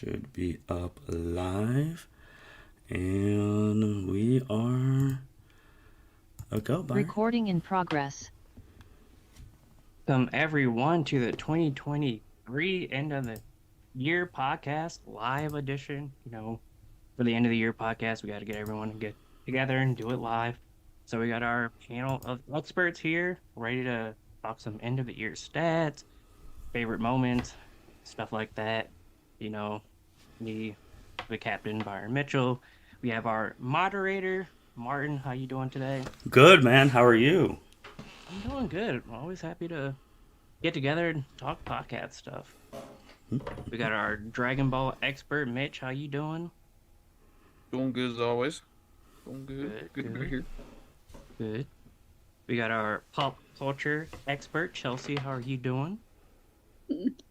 should be up live. And we are a go, Byron. Recording in progress. Welcome everyone to the 2023 end of the year podcast live edition. For the end of the year podcast, we got to get everyone to get together and do it live. So we got our panel of experts here, ready to talk some end of the year stats, favorite moments, stuff like that. Me, the captain, Byron Mitchell. We have our moderator, Martin. How you doing today? Good, man. How are you? I'm doing good. I'm always happy to get together and talk podcast stuff. We got our Dragon Ball expert, Mitch. How you doing? Doing good as always. Doing good. Good to be here. Good. We got our pop culture expert, Chelsea. How are you doing?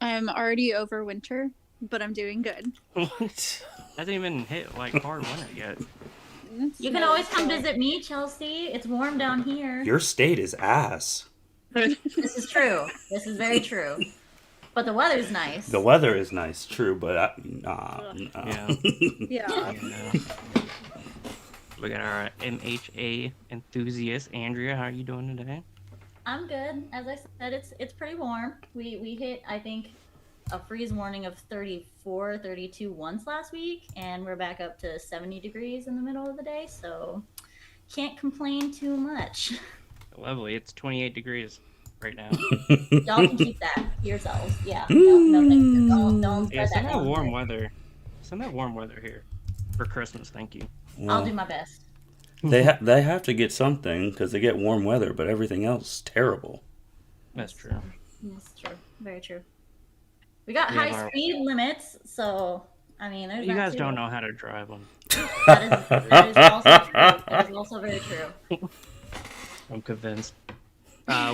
I'm already over winter, but I'm doing good. What? Hasn't even hit hard winter yet. You can always come visit me, Chelsea. It's warm down here. Your state is ass. This is true. This is very true. But the weather's nice. The weather is nice, true, but nah. Yeah. Yeah. We got our MHA enthusiast, Andrea. How are you doing today? I'm good. As I said, it's pretty warm. We hit, I think, a freeze warning of 34, 32 once last week, and we're back up to 70 degrees in the middle of the day, so can't complain too much. Lovely. It's 28 degrees right now. Y'all can keep that to yourselves. Yeah. No, thank you. Don't spread Yeah, that send that around. warm weather. Send that warm weather here for Christmas. Thank you. I'll do my best. They have to get something because they get warm weather, but everything else is terrible. That's true. That's true. Very true. We got We have high our- speed limits, so I mean, there's You that guys too. don't know how to drive them. That is also true. That is also very true. I'm convinced.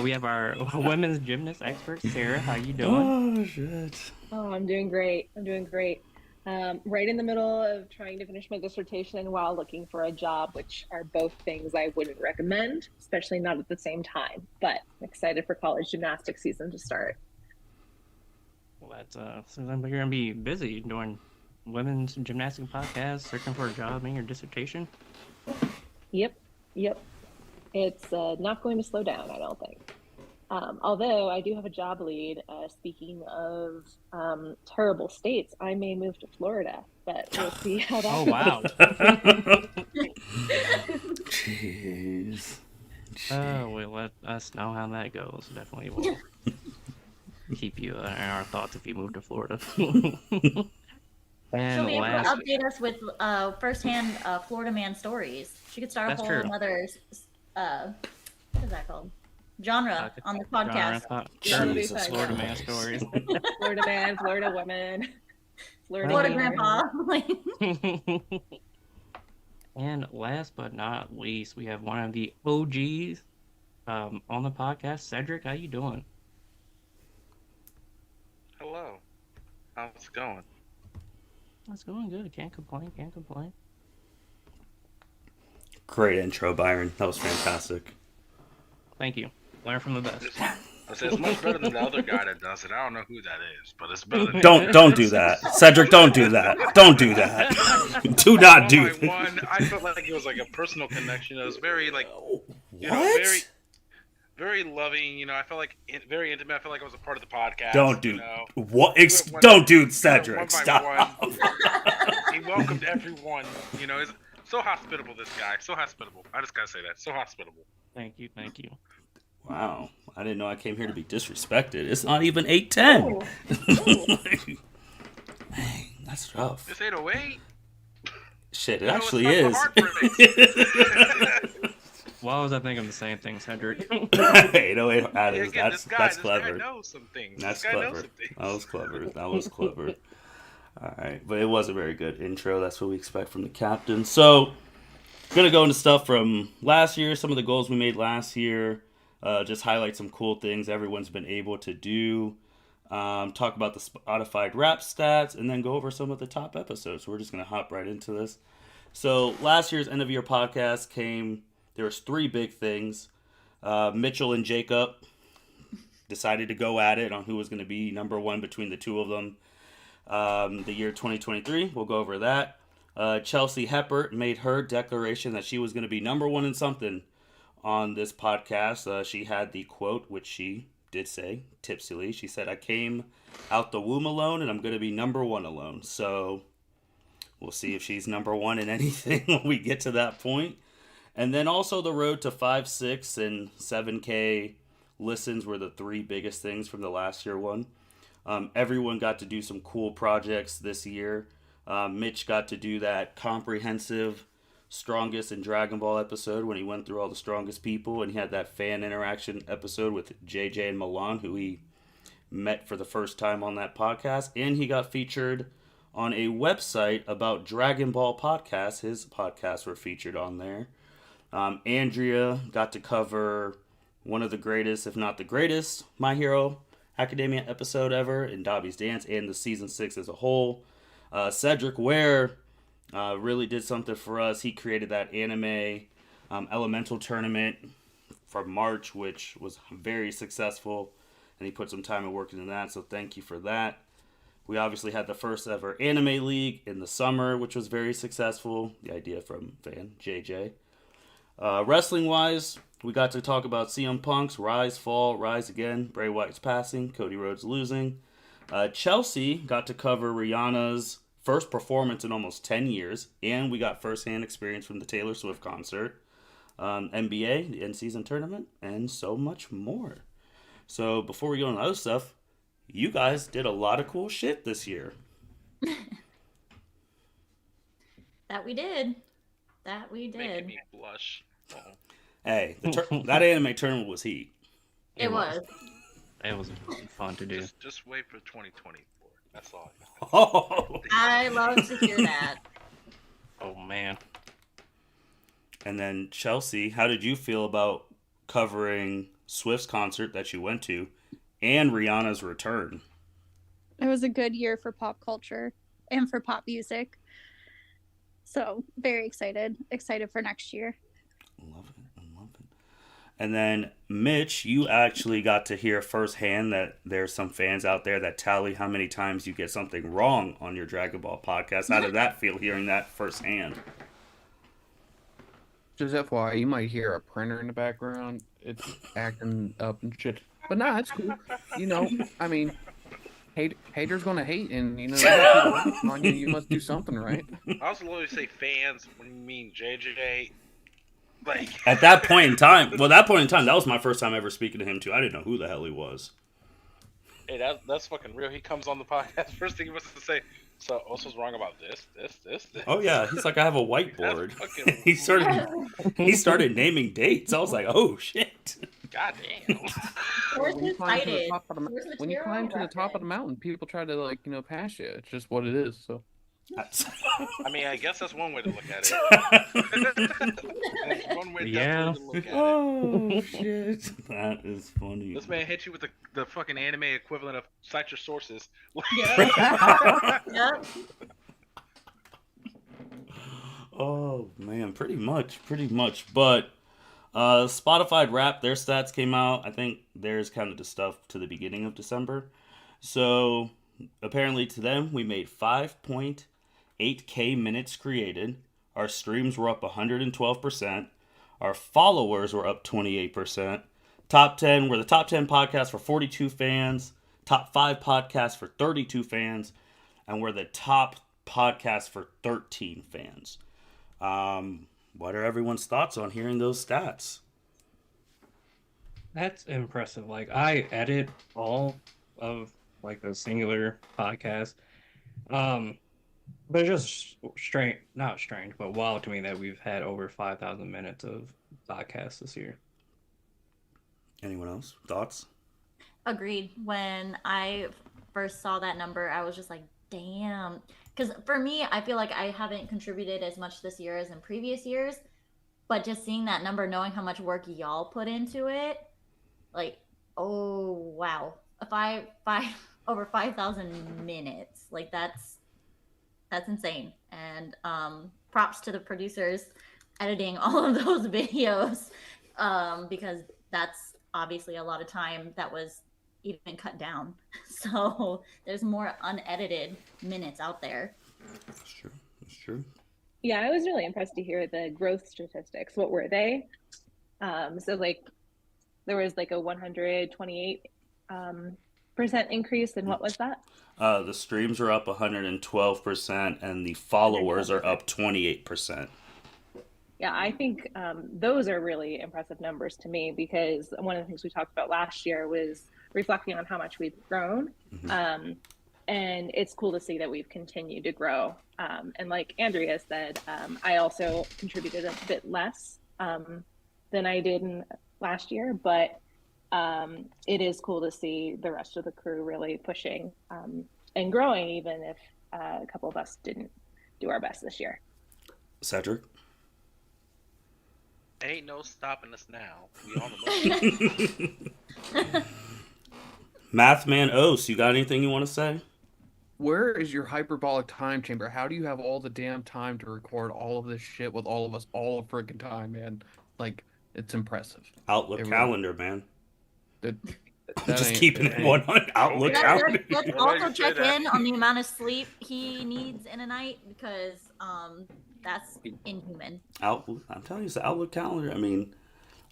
We have our women's gymnast expert, Sarah. How you doing? Oh, shit. Oh, I'm doing great. Right in the middle of trying to finish my dissertation while looking for a job, which are both things I wouldn't recommend, especially not at the same time. But I'm excited for college gymnastics season to start. Well, that's so then you're gonna be busy doing women's gymnastics podcast, searching for a job in your dissertation. Yep. It's not going to slow down, I don't think. Although I do have a job lead. Speaking of terrible states, I may move to Florida, but we'll see how that Oh goes. wow! Jeez. We'll let us know how that goes. Definitely will keep you in our thoughts if you move to Florida. And She'll be able to last, update us with firsthand Florida man stories. She could start That's a whole true. another what is that called? Genre on the podcast. Jesus Florida man Christ. stories. Florida man, Florida woman, Florida, Florida gamer. grandpa. And last but not least, we have one of the OGs on the podcast, Cedric. How you doing? Hello. How's it going? It's going good. Can't complain. Great intro, Byron. That was fantastic. Thank you. Learn from the best. I said it's much better than the other guy that does it. I don't know who that is, but it's better than Don't do that. Cedric, don't do that. Don't do that. Do not do that. One, I felt like it was like a personal connection. It was very like What? very very loving, I felt like very intimate. I felt like I was a part of the podcast. Don't do what? One- Don't do one Cedric. by Stop. one. He welcomed everyone. He's so hospitable. This guy, so hospitable. I just gotta say that, so hospitable. Thank you. Wow, I didn't know I came here to be disrespected. It's not even 8:10. Dang, that's rough. This 808. Shit, it You know, actually it's not the is. Why was I thinking the same thing, Cedric? 808. That Yeah, is, again, that's this guy clever. knows some things. That's this guy knows clever. some things. That was clever. All right, but it was a very good intro. That's what we expect from the captain. So, gonna go into stuff from last year, some of the goals we made last year. Just highlight some cool things everyone's been able to do. Talk about the Spotify rap stats, and then go over some of the top episodes. So we're just gonna hop right into this. So last year's end of year podcast came. There was 3 big things. Mitchell and Jacob decided to go at it on who was going to be number one between the two of them. The year 2023, we'll go over that. Chelsea Heppert made her declaration that she was going to be number one in something on this podcast. She had the quote, which she did say tipsily. She said, "I came out the womb alone, and I'm going to be number one alone." So we'll see if she's number one in anything when we get to that point. And then also the road to 5, 6, and 7K listens were the three biggest things from the last year one. Everyone got to do some cool projects this year. Mitch got to do that comprehensive strongest in Dragon Ball episode when he went through all the strongest people, and he had that fan interaction episode with JJ and Milan, who he met for the first time on that podcast. And he got featured on a website about Dragon Ball podcasts. His podcasts were featured on there. Andrea got to cover one of the greatest, if not the greatest, My Hero Academia episode ever in Dobby's Dance and the season 6 as a whole. Cedric Ware really did something for us. He created that anime elemental tournament from March, which was very successful, and he put some time and work into that, so thank you for that. We obviously had the first ever anime league in the summer, which was very successful. The idea from fan JJ. Wrestling-wise, we got to talk about CM Punk's Rise, Fall, Rise Again, Bray Wyatt's passing, Cody Rhodes losing. Chelsea got to cover Rihanna's first performance in almost 10 years, and we got first-hand experience from the Taylor Swift concert, NBA, the in-season tournament, and so much more. So before we go into other stuff, you guys did a lot of cool shit this year. That we did. That we did. Making me blush. Oh. Hey, that anime tournament was heat. It was. It was fun to do. Just wait for 2024. That's all. Oh. I love to hear that. Oh man. And then Chelsea, how did you feel about covering Swift's concert that you went to and Rihanna's return? It was a good year for pop culture and for pop music. So very excited for next year. Love it. And then Mitch, you actually got to hear firsthand that there's some fans out there that tally how many times you get something wrong on your Dragon Ball podcast. How did that feel hearing that firsthand? Just FYI, you might hear a printer in the background. It's acting up and shit. But nah, it's cool. You know, I mean, haters gonna hate, and you know, on you, you must do something right. I was literally say fans when you mean JJ. Like At that point in time, that was my first time ever speaking to him too. I didn't know who the hell he was. Hey, that's fucking real. He comes on the podcast. First thing he wants to say, so what's wrong about this? Oh yeah, he's like, I have a whiteboard. Fucking he started naming dates. I was like, oh shit. God damn. Where's When you his climb to the cited? top of the, Where's when you climb to the material top of the mountain, people try to pass you. It's just what it is. So I mean, I guess that's one way to look at it. One way Yeah. to look at it. Oh shit, that is funny. This man hit you with the fucking anime equivalent of cite your sources. Yep. Oh man, pretty much. But Spotify Wrapped, their stats came out. I think theirs counted the stuff to the beginning of December. So apparently to them, we made 5.8K minutes created. Our streams were up 112%. Our followers were up 28%. Top 10 were the top 10 podcasts for 42 fans. Top 5 podcasts for 32 fans. And we're the top podcast for 13 fans. What are everyone's thoughts on hearing those stats? That's impressive. Like I edit all of like the singular podcast. But it's just not strange, but wild to me that we've had over 5,000 minutes of podcasts this year. Anyone else? Thoughts? Agreed. When I first saw that number, I was just like, damn. Because for me, I feel like I haven't contributed as much this year as in previous years. But just seeing that number, knowing how much work y'all put into it, like, oh, wow. Over 5,000 minutes. Like, that's insane. And props to the producers editing all of those videos because that's obviously a lot of time that was even cut down. So there's more unedited minutes out there. That's true. That's true. Yeah, I was really impressed to hear the growth statistics. What were they? So like there was like a 128 percent increase, and what was that? The streams are up 112%, and the followers are up 28%. Yeah, I think those are really impressive numbers to me, because one of the things we talked about last year was reflecting on how much we've grown. And it's cool to see that we've continued to grow. And like Andrea said, I also contributed a bit less than I did last year, but it is cool to see the rest of the crew really pushing and growing, even if a couple of us didn't do our best this year. Cedric? Ain't no stopping us now. We on the move. Mathman Ose, you got anything you want to say? Where is your hyperbolic time chamber? How do you have all the damn time to record all of this shit with all of us all the freaking time, man? Like, it's impressive. Outlook It really- calendar, man. That Just ain't- keeping it one on Outlook Let's- calendar. Let's Well, also why you say check that? in on the amount of sleep he needs in a night, because that's inhuman. I'm telling you, it's the Outlook calendar. I mean,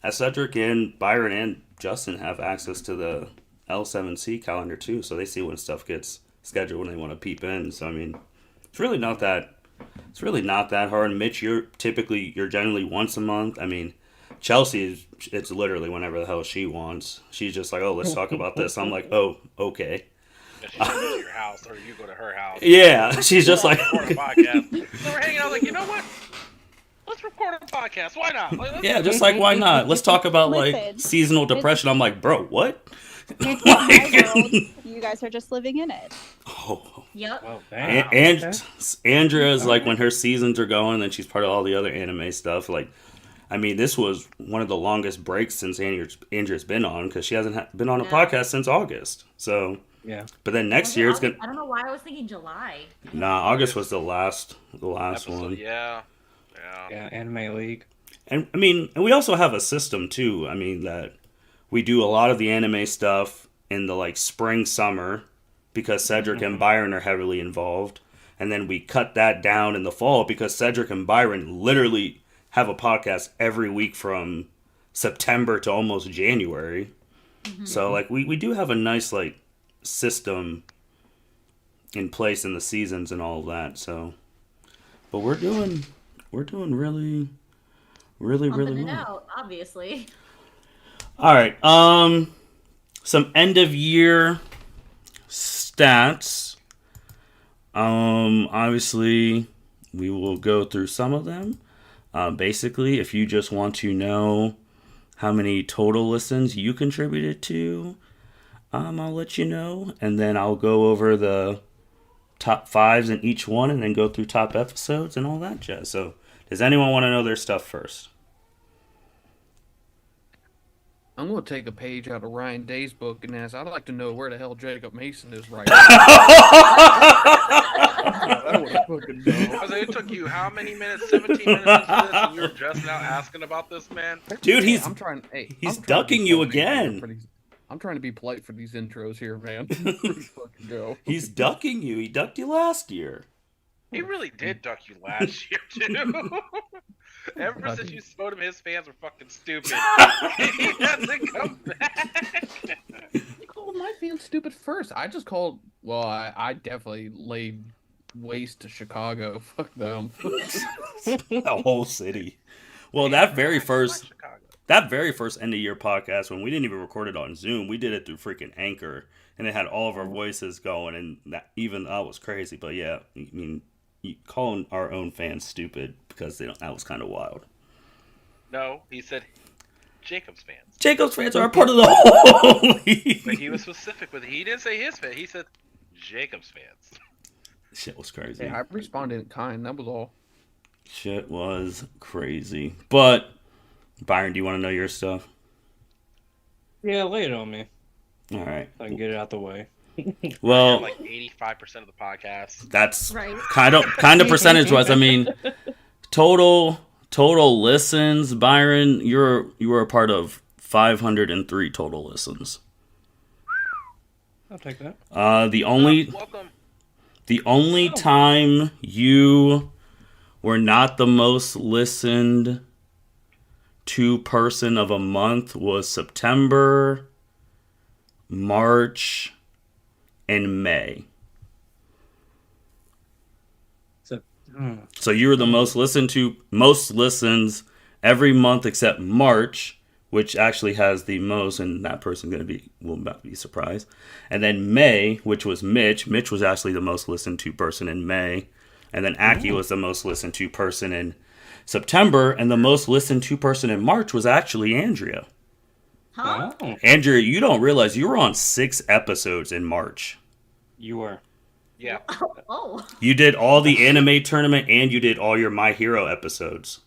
as Cedric and Byron and Justin have access to the L7C calendar too, so they see when stuff gets scheduled when they want to peep in. So I mean, it's really not that hard. Mitch, you're generally once a month. I mean, Chelsea it's literally whenever the hell she wants. She's just like, oh, let's talk about this. I'm like, oh, okay. If she goes to your house or you go to her house. Yeah, she's just like, Record a podcast. So we're hanging out like, you know what? Let's record a podcast. Why not? Let's yeah, just like, why not? Let's talk about like Listen, seasonal depression. I'm like, bro, what? it's not my world. You guys are just living in it. Oh, Yep. Well, And, damn. and Andrea's like when her seasons are going, then she's part of all the other anime stuff. Like, I mean, this was one of the longest breaks since Andrea's been on, because she hasn't been on a Yeah. podcast since August. So, Yeah. but then next Was it year it's August? gonna. I don't know why I was thinking July. Nah, August was the last episode. one. Yeah. Yeah, Anime League. And I mean, and we also have a system too. I mean that we do a lot of the anime stuff in the like spring, summer, because Cedric and Byron are heavily involved, and then we cut that down in the fall because Cedric and Byron literally have a podcast every week from September to almost January. So like we do have a nice like system in place in the seasons and all of that. So, but we're doing really Pumping it well. out, obviously. All right. Some end of year stats. Obviously, we will go through some of them. Basically, if you just want to know how many total listens you contributed to, I'll let you know, and then I'll go over the top fives in each one, and then go through top episodes and all that jazz. So, does anyone want to know their stuff first? I'm going to take a page out of Ryan Day's book and ask, I'd like to know where the hell Jacob Mason is right now. I would fucking know. Jose, it took you how many minutes? 17 minutes into this, and you're just now asking about this man? Dude, Hey, he's I'm trying to be ducking you polite here again. for these- I'm trying to be polite for these intros here, man. Let's fucking go. he's ducking you. He ducked you last year. He really did duck you last year, too. Ever since you told him his fans were fucking stupid, he hasn't come back. You called my fans stupid first. I just called. Well, I definitely laid waste to Chicago. Fuck them. The whole city. Well, that very first end of year podcast, when we didn't even record it on Zoom, we did it through freaking Anchor, and it had all of our voices going, and that was crazy. But yeah, I mean, calling our own fans stupid because that was kind of wild. No, he said Jacob's fans. Jacob's fans are a part of the whole league. But he was specific with it. He didn't say his fans. He said Jacob's fans. Shit was crazy. Yeah, I responded in kind. That was all. Shit was crazy. But Byron, do you want to know your stuff? Yeah, lay it on me. All right. So I can get it out the way. Well, Like 85% of the podcast. that's Right. kind of percentage wise. I mean, total listens. Byron, you were a part of 503 total listens. I'll take that. The only Welcome. time you were not the most listened to person of a month was September, March, and May. So you were the most listens every month except March, which actually has the most, and that person will not be surprised. And then May, which was Mitch. Mitch was actually the most listened to person in May. And then Aki was the most listened to person in September, and the most listened to person in March was actually Andrea. Huh? Wow. Andrea, you don't realize you were on 6 episodes in March. You were. Yeah. Oh. You did all the anime tournament and you did all your My Hero episodes.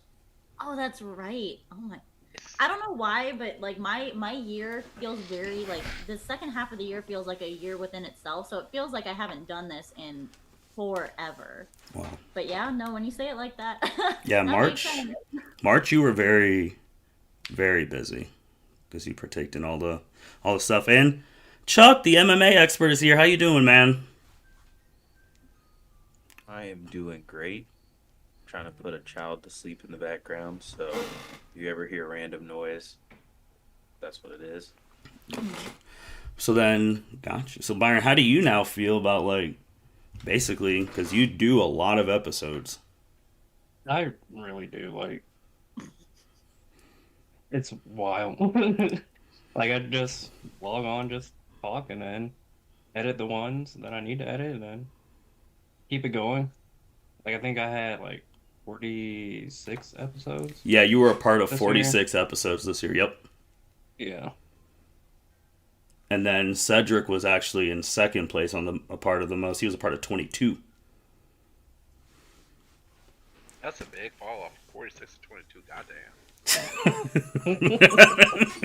Oh, that's right. Oh my. I don't know why, but like my year feels very like the second half of the year feels like a year within itself. So it feels like I haven't done this in forever. Wow. But yeah, no, when you say it like that. Yeah, that makes March. sense. March, you were very, very busy because you partaked in all the stuff. And Chuck, the MMA expert, is here. How you doing, man? I am doing great. Trying to put a child to sleep in the background, so if you ever hear random noise, that's what it is. So then, gotcha. So Byron, how do you now feel about like, basically, because you do a lot of episodes? I really do. Like, it's wild. Like, I just log on, just talk, and then edit the ones that I need to edit, and then keep it going. Like, I think I had like 46 episodes. Yeah, you were a part of This 46 episodes this year. Yep. Yeah. And then Cedric was actually in second place on a part of the most. He was a part of 22. That's a big fall off. 46 to 22. Goddamn.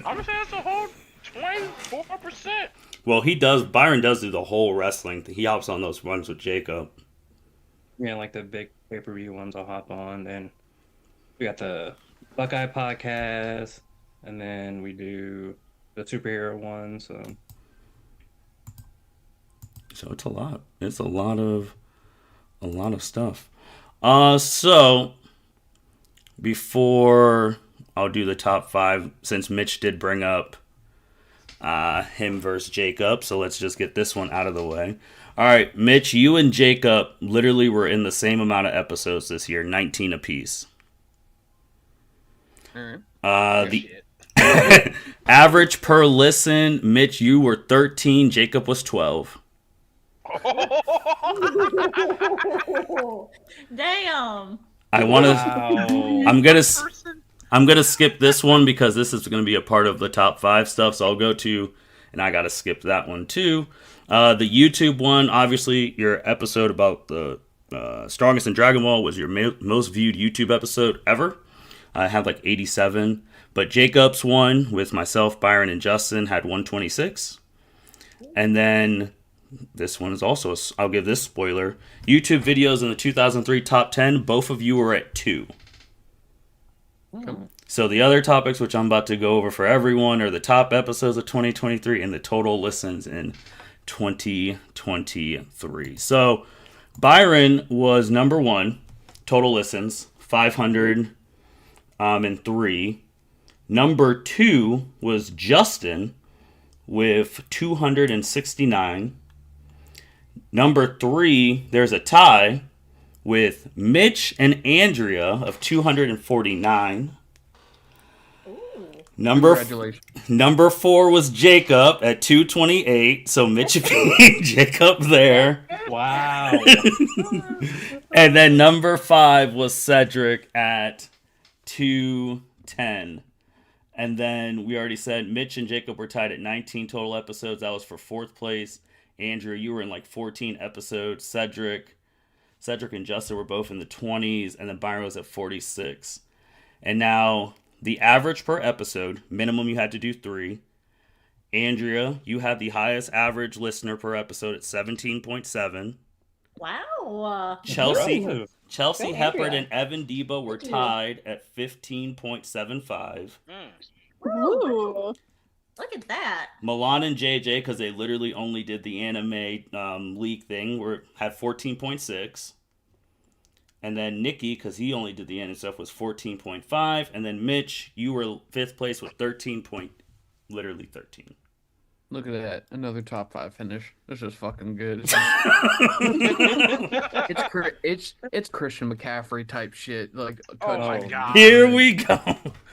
I'm just saying that's a whole 24%. Well, Byron does do the whole wrestling thing. He hops on those runs with Jacob. Yeah, like the big pay-per-view ones I'll hop on. Then we got the Buckeye podcast, and then we do the superhero one. So it's a lot. It's a lot of stuff. So before I'll do the top 5, since Mitch did bring up him versus Jacob, so let's just get this one out of the way. All right, Mitch, you and Jacob literally were in the same amount of episodes this year, 19 apiece. All right. The average per listen, Mitch, you were 13, Jacob was 12. Damn. I want to. wow. I'm gonna skip this one because this is gonna be a part of the top 5 stuff. So I'll go to, and I gotta skip that one too. The YouTube one, obviously, your episode about the strongest in Dragon Ball was your most viewed YouTube episode ever. I had like 87, but Jacob's one with myself, Byron, and Justin had 126, and then this one is also. I'll give this spoiler. YouTube videos in the 2003 top 10. Both of you were at 2. So the other topics, which I'm about to go over for everyone, are the top episodes of 2023 and the total listens in 2023. So Byron was number 1, total listens, 503. Number 2 was Justin with 269. Number 3, there's a tie with Mitch and Andrea of 249. Congratulations. Number 4 was Jacob at 228. So Mitch beat Jacob there. Wow. And then number 5 was Cedric at 210. And then we already said Mitch and Jacob were tied at 19 total episodes. That was for 4th place. Andrew, you were in like 14 episodes. Cedric and Justin were both in the 20s. And then Byron was at 46. And now the average per episode, minimum you had to do 3. Andrea, you had the highest average listener per episode at 17.7. Wow. Chelsea Go, Heppard Andrea. and Evan Debo were Thank you. tied at 15.75. Ooh. Look at that. Milan and JJ, because they literally only did the anime leak thing, had 14.6. And then Nikki, because he only did the anime stuff, was 14.5. And then Mitch, you were 5th place with 13 point, literally 13. Look at that. Another top 5 finish. This is fucking good. It's Christian McCaffrey type shit. Like, Oh my touchdown. God. Here we go.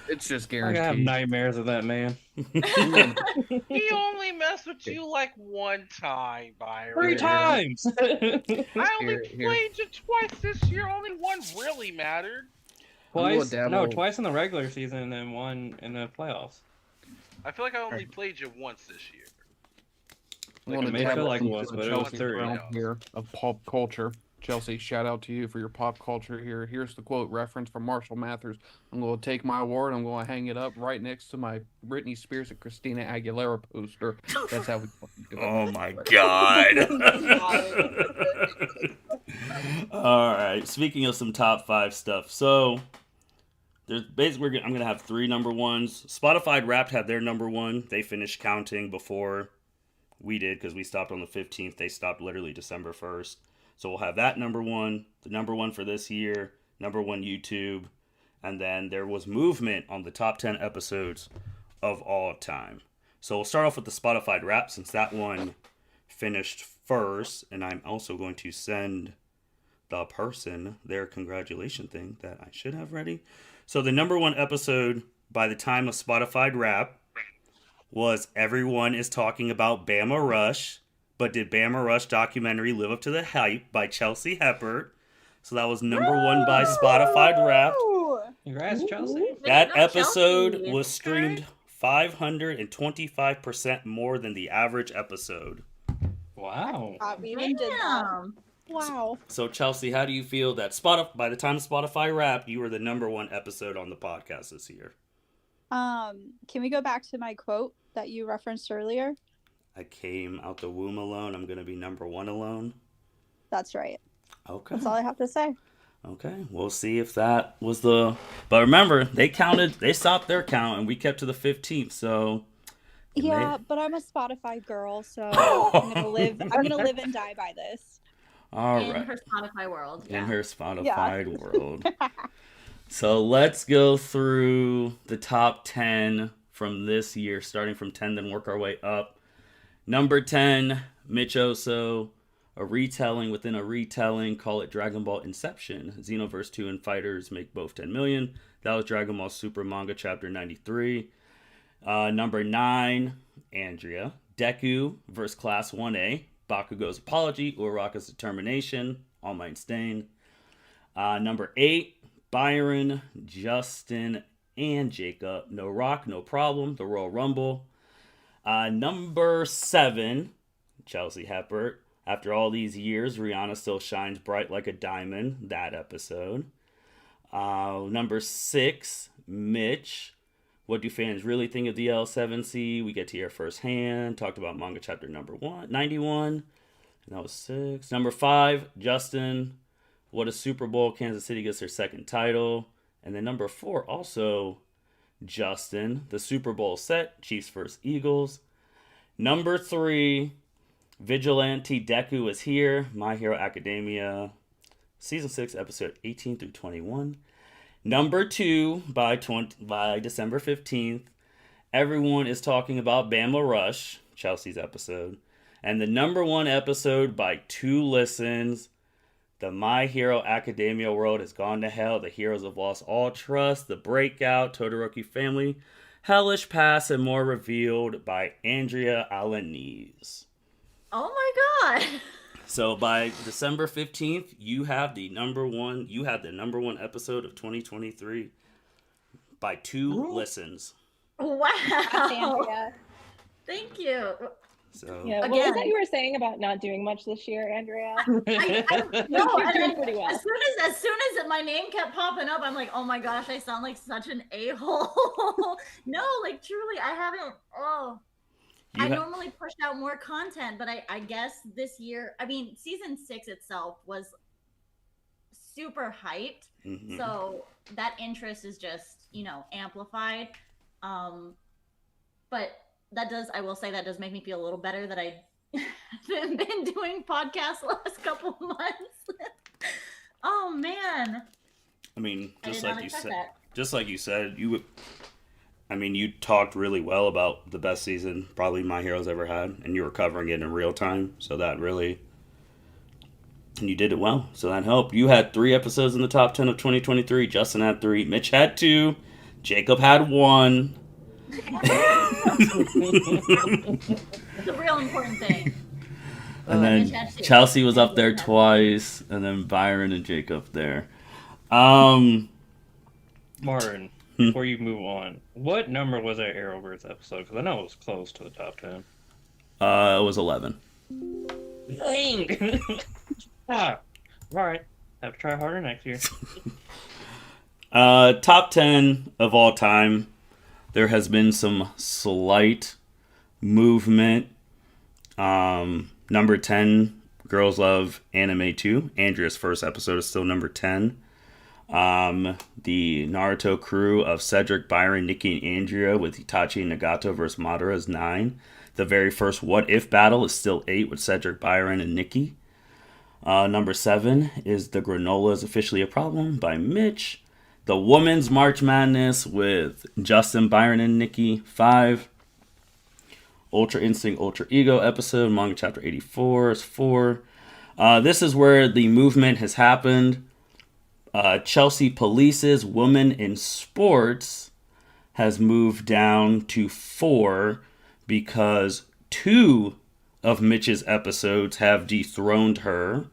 It's just I have guaranteed. nightmares of that man. He only messed with you like one time, Byron. 3 times. I only Here. played you twice this year. Only one really mattered. Twice? dabble. No, twice in the regular season and one in the playoffs. I feel like I only played you once this year. I want to may feel dabble like it into was, the but it was Chelsea 30. realm here of pop culture. Chelsea, shout out to you for your pop culture here. Here's the quote reference from Marshall Mathers. I'm going to take my award. I'm going to hang it up right next to my Britney Spears and Christina Aguilera poster. That's how we fucking do it. Oh my God. All right. Speaking of some top 5 stuff. So, there's basically, I'm going to have 3 number ones. Spotify Wrapped had their number 1. They finished counting before we did because we stopped on the 15th. They stopped literally December 1st. So we'll have that number 1, the number 1 for this year, number 1 YouTube, and then there was movement on the top 10 episodes of all time. So we'll start off with the Spotify Wrap since that one finished first, and I'm also going to send the person their congratulation thing that I should have ready. So the number 1 episode by the time of Spotify Wrap was Everyone is Talking About Bama Rush. But did Bama Rush documentary live up to the hype by Chelsea Heppert? So that was number 1 by Spotify Wrapped. Congrats, Chelsea. That Way to go, episode Chelsea. was streamed 525% more than the average episode. Wow. We even did that. Damn. Wow. So Chelsea, how do you feel that by the time Spotify Wrapped, you were the number 1 episode on the podcast this year? Can we go back to my quote that you referenced earlier? I came out the womb alone. I'm going to be number 1 alone. That's right. Okay. That's all I have to say. Okay. We'll see if that was the... But remember, they stopped their count, and we kept to the 15th, so... Yeah, but I'm a Spotify girl, so I'm gonna live and die by this. All In right. her Spotify world. In Yeah. her Spotify world. So let's go through the top 10 from this year, starting from 10, then work our way up. Number 10, Mitch Oso, a retelling within a retelling, call it Dragon Ball Inception. Xenoverse 2 and Fighters make both 10 million. That was Dragon Ball Super Manga Chapter 93. Number 9, Andrea, Deku vs. Class 1A, Bakugo's Apology, Uraraka's Determination, All Might Stain. Number 8, Byron, Justin, and Jacob, No Rock, No Problem, The Royal Rumble. Number 7, Chelsea Heppert. After all these years, Rihanna still shines bright like a diamond. That episode. Number 6, Mitch. What do fans really think of the L7C? We get to hear firsthand. Talked about manga chapter number 91. And that was 6. Number 5, Justin. What a Super Bowl. Kansas City gets their second title. And then number 4, also Justin. The Super Bowl set. Chiefs vs. Eagles. Number 3, Vigilante Deku is here. My Hero Academia. Season 6, episode 18 through 21. Number 2, by December 15th, everyone is talking about Bama Rush, Chelsea's episode. And the number 1 episode by 2 listens, the My Hero Academia world has gone to hell. The heroes have lost all trust. The Breakout, Todoroki Family, Hellish Pass, and more revealed by Andrea Alanis. Oh my god. So by December 15th, you have the number 1 episode of 2023 by 2 listens. Wow. Andrea. Thank you. So Yeah, what was Again. that you were saying about not doing much this year, Andrea? I no, You're and doing then pretty well. as soon as my name kept popping up, I'm like, oh my gosh, I sound like such an a-hole. No, like truly, I haven't. I normally push out more content, but I guess this year, I mean, season 6 itself was super hyped, mhm. so that interest is just amplified. But I will say that does make me feel a little better that I haven't been doing podcasts the last couple months. Oh man. I mean, I did not expect that. just like you said, you talked really well about the best season probably My Hero's ever had, and you were covering it in real time, so and you did it well, so that helped. You had 3 episodes in the top 10 of 2023. Justin had 3. Mitch had 2. Jacob had 1. The real important thing. And then Chelsea was up there twice, and then Byron and Jacob there. Martin, before you move on, what number was that Arrowverse episode? Because I know it was close to the top 10. It was 11. Dang! All right. Have to try harder next year. Top 10 of all time. There has been some slight movement. Number 10, Girls Love Anime 2. Andrea's first episode is still number 10. The Naruto crew of Cedric, Byron, Nikki, and Andrea with Itachi and Nagato versus Madara is 9. The very first What If battle is still 8 with Cedric, Byron, and Nikki. Number 7 is The Granola is Officially a Problem by Mitch. The Women's March Madness with Justin, Byron, and Nikki, 5. Ultra Instinct, Ultra Ego episode, manga chapter 84 is 4. This is where the movement has happened. Chelsea Police's Women in Sports has moved down to 4 because 2 of Mitch's episodes have dethroned her.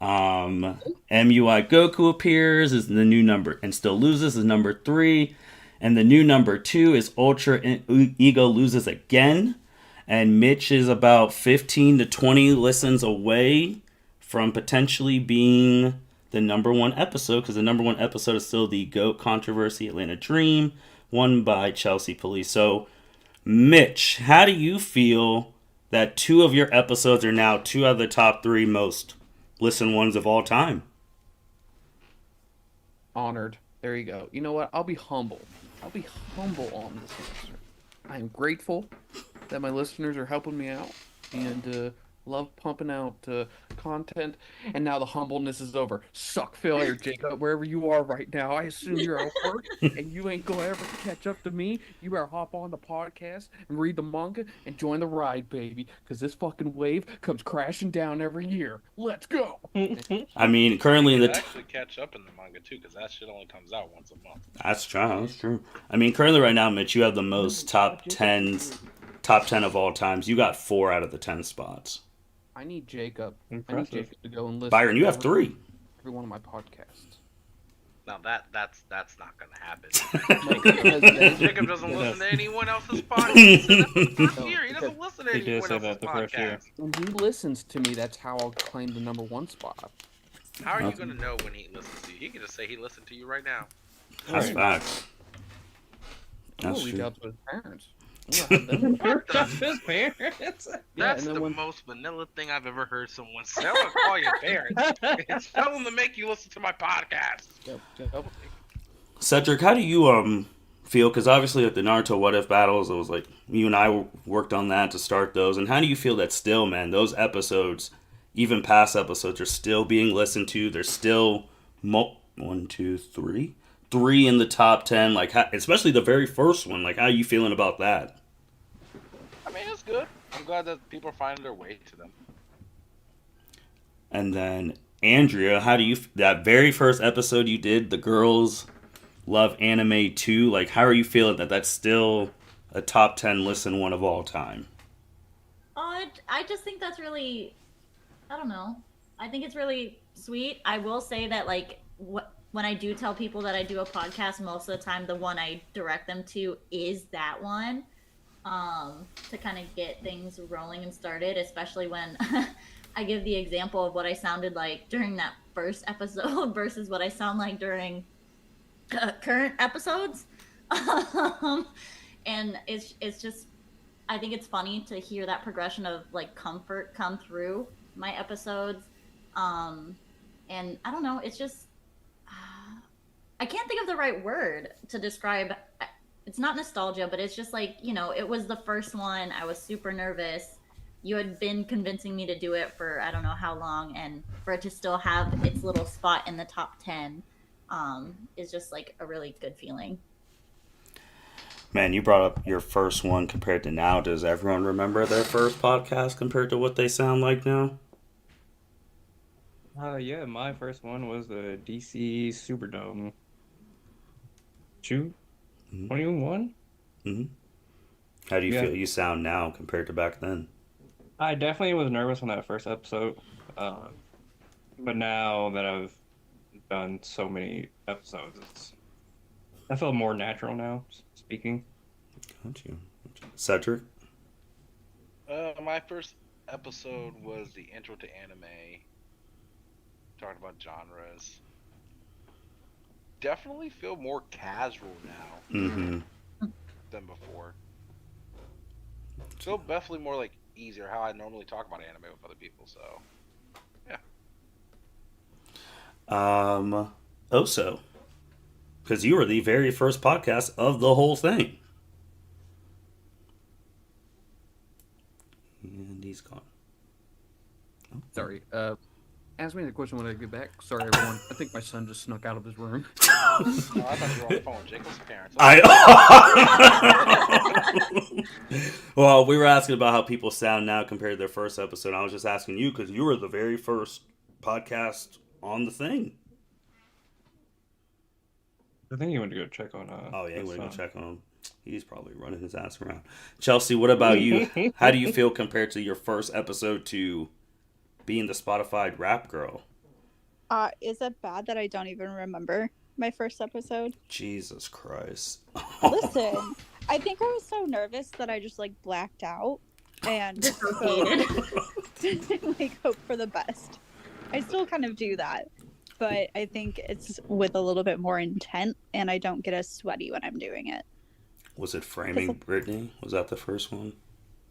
MUI Goku appears is the new number and still loses is number 3. And the new number 2 is Ultra Ego loses again. And Mitch is about 15 to 20 listens away from potentially being the number 1 episode, because the number 1 episode is still the GOAT Controversy Atlanta Dream, won by Chelsea Police. So, Mitch, how do you feel that 2 of your episodes are now 2 out of the top 3 most listened ones of all time? Honored. There you go. You know what? I'll be humble. I'll be humble on this answer. I am grateful that my listeners are helping me out and love pumping out content. And now the humbleness is over. Suck failure, Jacob, wherever you are right now. I assume you're at work and you ain't gonna ever catch up to me. You better hop on the podcast and read the manga and join the ride, baby. Because this fucking wave comes crashing down every year. Let's go. I mean, currently in You the could actually catch up in the manga too, because that shit only comes out once a month. That's true. That's true. I mean, currently right now, Mitch, you have the most top 10 of all times. You got 4 out of the 10 spots. I need Jacob. I need Impressive. Jacob to go and listen. Byron, you to have 3. every one of my podcasts. Now that's not gonna happen. Because Jacob doesn't listen to anyone else's podcast. That's the first year. He doesn't listen to He did anyone say else's that the first year. podcast. when he listens to me, that's how I'll claim the number 1 spot. How are you gonna know when he listens to you? He can just say he listened to you right now. That's facts. I'm That's gonna reach true. out to his parents. I'm gonna have them- His parents. That's and then the when- most vanilla thing I've ever heard someone say. I'm gonna call your parents and tell them to make you listen to my podcast. Yep. Cedric, how do you feel? Because obviously at the Naruto What If battles, it was like you and I worked on that to start those. And how do you feel that still, man, those episodes, even past episodes, are still being listened to? They're still 1, 2, 3, 3 in the top 10. Like, especially the very first one. Like, how are you feeling about that? I mean, it's good. I'm glad that people are finding their way to them. And then Andrea, how do you that very first episode you did, the Girls Love Anime 2? Like, how are you feeling that that's still a top 10 listen one of all time? I just think that's really, I don't know. I think it's really sweet. I will say that, like, when I do tell people that I do a podcast, most of the time the one I direct them to is that one, to kind of get things rolling and started, especially when I give the example of what I sounded like during that first episode versus what I sound like during current episodes. And it's just, I think it's funny to hear that progression of like comfort come through my episodes. And I don't know, it's just, I can't think of the right word to describe it's not nostalgia, but it's just like, you know, it was the first one. I was super nervous. You had been convincing me to do it for I don't know how long, and for it to still have its little spot in the top 10 is just like a really good feeling. Man, you brought up your first one compared to now. Does everyone remember their first podcast compared to what they sound like now? Yeah, my first one was the DC Superdome. 21? Mm-hmm. How do you Yeah. feel you sound now compared to back then? I definitely was nervous on that first episode. But now that I've done so many episodes, I feel more natural now speaking. Got you. Cedric? My first episode was the intro to anime. Talking about genres. Definitely feel more casual now Mm-hmm. than before. Feel definitely more like easier how I normally talk about anime with other people. So, yeah. Oso. Because you were the very first podcast of the whole thing. And he's gone. Oh. Sorry. Ask me the question when I get back. Sorry, everyone. I think my son just snuck out of his room. Oh, I thought you were on the phone with Jacob's parents. Well, we were asking about how people sound now compared to their first episode. I was just asking you because you were the very first podcast on the thing. I think you went to go check on. Oh yeah, he his went to go son. check on him. He's probably running his ass around. Chelsea, what about you? How do you feel compared to your first episode to being the Spotify rap girl? Is it bad that I don't even remember my first episode? Jesus Christ. Listen, I think I was so nervous that I just like blacked out and like hope for the best. I still kind of do that, but I think it's with a little bit more intent, and I don't get as sweaty when I'm doing it. Was it Framing Britney? Was that the first one?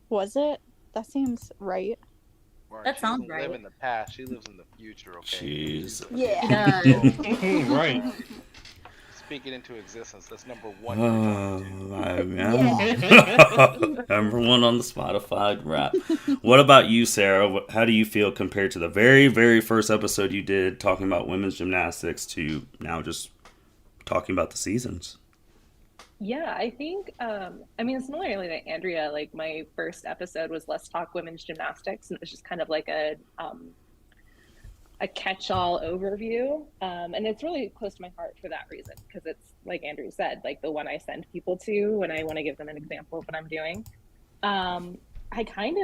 Was it? That seems right. Mark, That she sounds doesn't live right. in the past. She lives in the future. Okay. Jeez. Yeah. Right. Speak it into existence. That's number Oh, one. Number one on the Spotify rap. What about you, Sarah? How do you feel compared to the very, very first episode you did talking about women's gymnastics to now just talking about the seasons? Yeah, I think, I mean, similarly to Andrea, like my first episode was Let's Talk Women's Gymnastics, and it was just kind of like a catch-all overview. And it's really close to my heart for that reason, because it's, like Andrew said, like the one I send people to when I want to give them an example of what I'm doing. I kind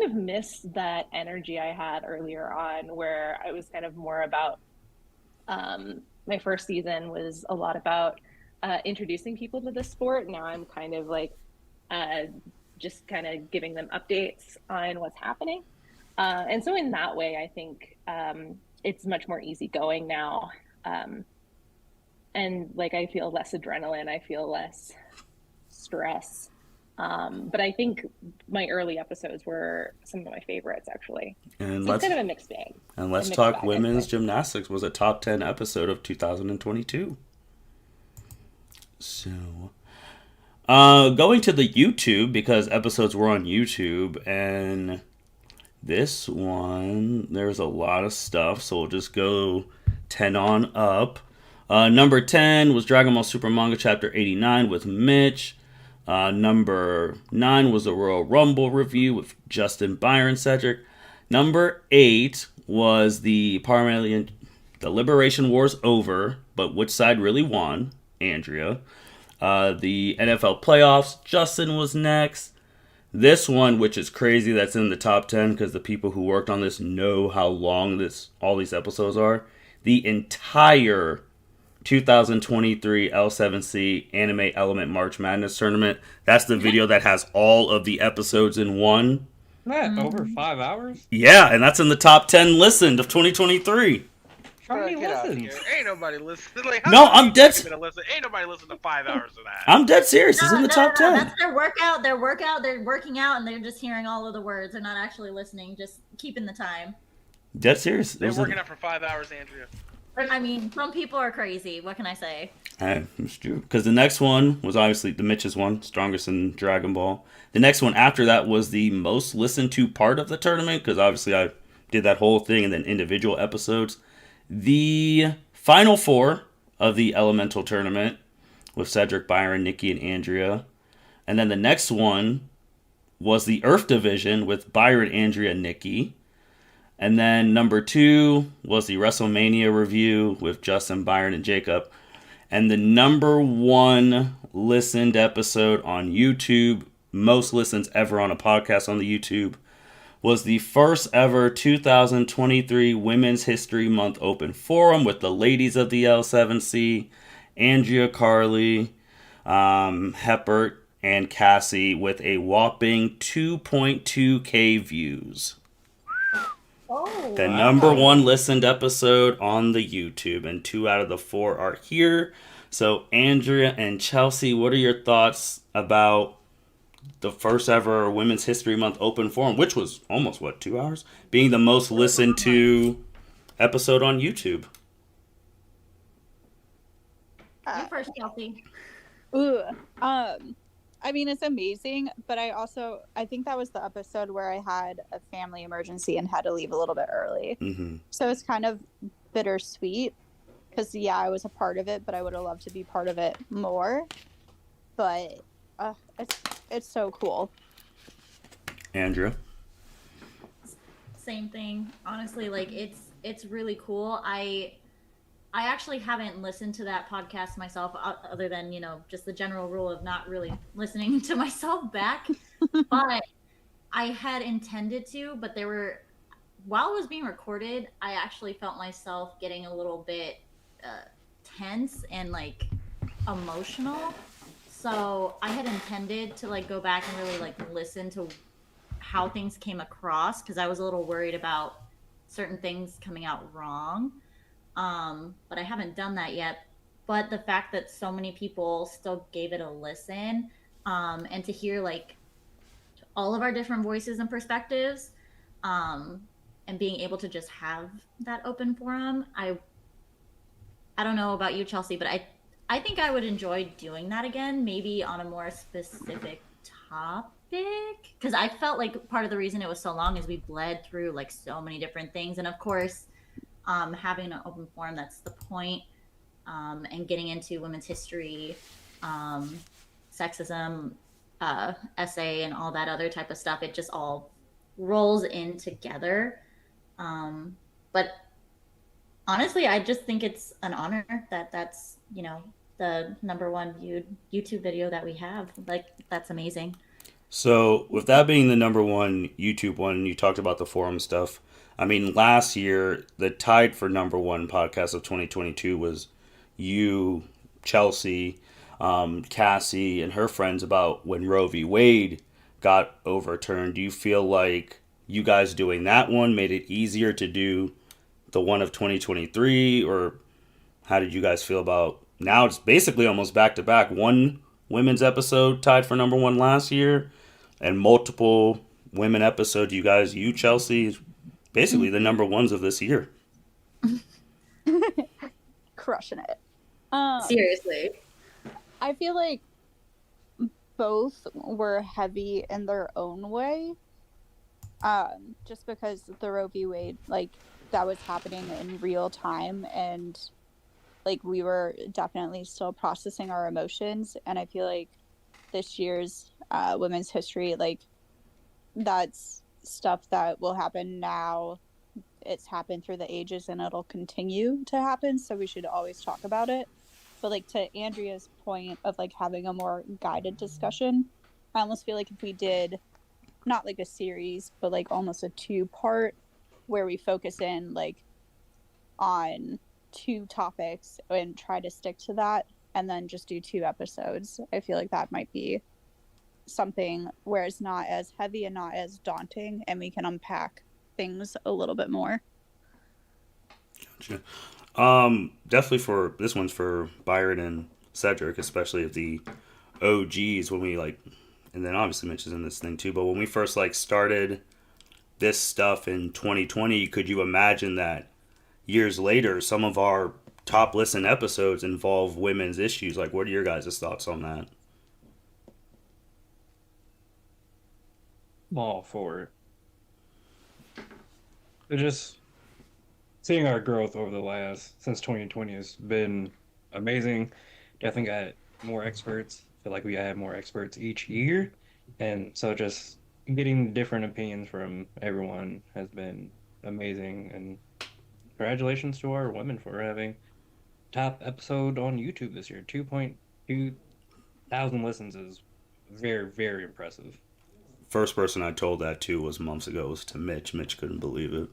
of miss that energy I had earlier on, where I was kind of more about, my first season was a lot about introducing people to the sport. Now I'm kind of like just kind of giving them updates on what's happening. And so in that way, I think it's much more easygoing now. And like I feel less adrenaline, I feel less stress. But I think my early episodes were some of my favorites, actually. And So it's kind of a mixed bag. And Let's mixed Talk bag, I'd Women's say. Gymnastics was a top 10 episode of 2022. So, going to the YouTube, because episodes were on YouTube, and this one, there's a lot of stuff, so we'll just go 10 on up. Number 10 was Dragon Ball Super Manga Chapter 89 with Mitch. Number 9 was the Royal Rumble review with Justin, Byron, Cedric. Number 8 was the Liberation War's over, but which side really won? Andrea. The NFL playoffs, Justin was next. This one, which is crazy, that's in the top 10 because the people who worked on this know how long all these episodes are. The entire 2023 L7C Anime Element March Madness Tournament. That's the video that has all of the episodes in one. That over 5 hours? Yeah, and that's in the top 10 listened of 2023. How many Get out of listens? here. Ain't nobody listening. Like, how No, many I'm people dead expect me to listen? Ain't nobody listening to 5 hours of that. I'm dead serious. It's in the top 10. That's their workout. Their workout. They're working out, and they're just hearing all of the words. They're not actually listening. Just keeping the time. Dead serious. They're working out for 5 hours, Andrea. I mean, some people are crazy. What can I say? Hey, it's true. Because the next one was obviously the Mitch's one, strongest in Dragon Ball. The next one after that was the most listened to part of the tournament, because obviously I did that whole thing and then individual episodes. The final four of the Elemental tournament with Cedric, Byron, Nikki, and Andrea. And then the next one was the Earth division with Byron, Andrea, Nikki. And then number 2 was the WrestleMania review with Justin, Byron, and Jacob. And the number 1 listened episode on YouTube, most listens ever on a podcast on the YouTube, was the first ever 2023 Women's History Month Open Forum with the ladies of the L7C, Andrea, Carly, Heppert, and Cassie, with a whopping 2.2k views. Oh, The number 1 listened episode on the YouTube, and 2 out of the 4 are here. So, Andrea and Chelsea, what are your thoughts about the first ever Women's History Month Open Forum, which was almost, 2 hours, being the most listened to episode on YouTube? you first, Chelsea. Ooh. I mean, it's amazing, but I think that was the episode where I had a family emergency and had to leave a little bit early. Mm-hmm. So it's kind of bittersweet because, yeah, I was a part of it, but I would have loved to be part of it more. But it's so cool. Andrea? Same thing. Honestly, like it's really cool. I actually haven't listened to that podcast myself, other than, just the general rule of not really listening to myself back. But I had intended to, but while it was being recorded, I actually felt myself getting a little bit tense and like emotional. So I had intended to like go back and really like listen to how things came across, because I was a little worried about certain things coming out wrong. But I haven't done that yet. But the fact that so many people still gave it a listen, and to hear like all of our different voices and perspectives, and being able to just have that open forum, I don't know about you, Chelsea, but I think I would enjoy doing that again, maybe on a more specific topic, because I felt like part of the reason it was so long is we bled through like so many different things, and of course, having an open forum, that's the point, and getting into women's history, sexism, essay, and all that other type of stuff. It just all rolls in together. But honestly, I just think it's an honor that that's the number 1 viewed YouTube video that we have. Like, that's amazing. So, with that being the number 1 YouTube one, you talked about the forum stuff. I mean, last year, the tied for number 1 podcast of 2022 was you, Chelsea, Cassie, and her friends, about when Roe v. Wade got overturned. Do you feel like you guys doing that one made it easier to do the one of 2023? Or how did you guys feel about now? It's basically almost back to back. One women's episode tied for number 1 last year, and multiple women episodes. You, Chelsea, basically the number 1s of this year. Crushing it. Seriously. I feel like both were heavy in their own way. Just because the Roe v. Wade, like, that was happening in real time, and like we were definitely still processing our emotions. And I feel like this year's women's history, like, that's stuff that will happen now. It's happened through the ages and it'll continue to happen, so we should always talk about it. But like, to Andrea's point of like having a more guided discussion, I almost feel like if we did not like a series, but like almost a 2-part where we focus in like on 2 topics and try to stick to that, and then just do 2 episodes, I feel like that might be something where it's not as heavy and not as daunting, and we can unpack things a little bit more. Gotcha. Definitely for this one's for Byron and Cedric, especially of the OGs, when we like, and then obviously mentions in this thing too, but when we first like started this stuff in 2020, could you imagine that years later, some of our top listen episodes involve women's issues. Like, what are your guys' thoughts on that? I'm all for it. It just seeing our growth over the last since 2020 has been amazing. Definitely got more experts. Feel like we have more experts each year, and so just getting different opinions from everyone has been amazing. And congratulations to our women for having top episode on YouTube this year. 2.2 thousand listens is very, very impressive. First person I told that to was months ago, was to Mitch. Mitch couldn't believe it.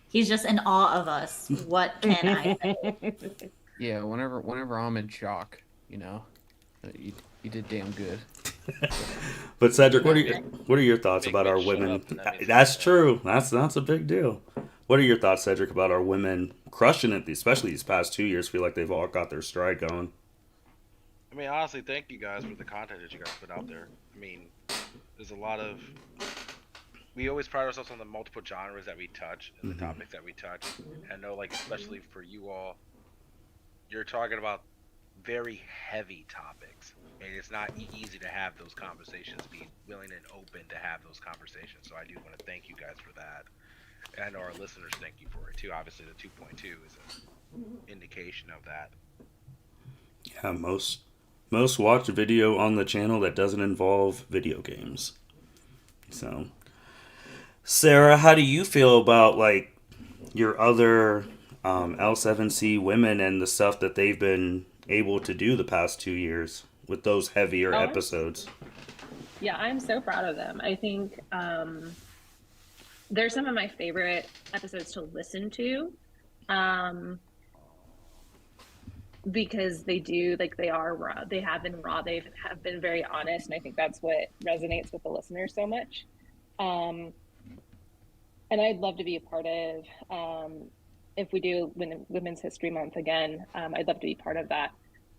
He's just in awe of us. What can I say? Yeah, whenever I'm in shock, you did damn good. But Cedric, what are your thoughts Big about our Mitch showed women? up, and that means That's something. true. That's a big deal. What are your thoughts, Cedric, about our women crushing it, especially these past 2 years? Feel like they've all got their stride going. I mean, honestly, thank you guys for the content that you guys put out there. I mean, there's a lot of. We always pride ourselves on the multiple genres that we touch and the topics that we touch. And I know, like, especially for you all, you're talking about very heavy topics. And it's not easy to have those conversations, be willing and open to have those conversations. So I do want to thank you guys for that. And I know our listeners thank you for it too. Obviously, the 2.2 is an indication of that. Yeah, most watched video on the channel that doesn't involve video games. So, Sarah, how do you feel about like your other L7C women and the stuff that they've been able to do the past 2 years with those heavier episodes? Yeah, I'm so proud of them. I think they're some of my favorite episodes to listen to. Because they are raw. They have been raw. They have been very honest, and I think that's what resonates with the listeners so much. And I'd love to be a part of, if we do Women's History Month again, I'd love to be part of that.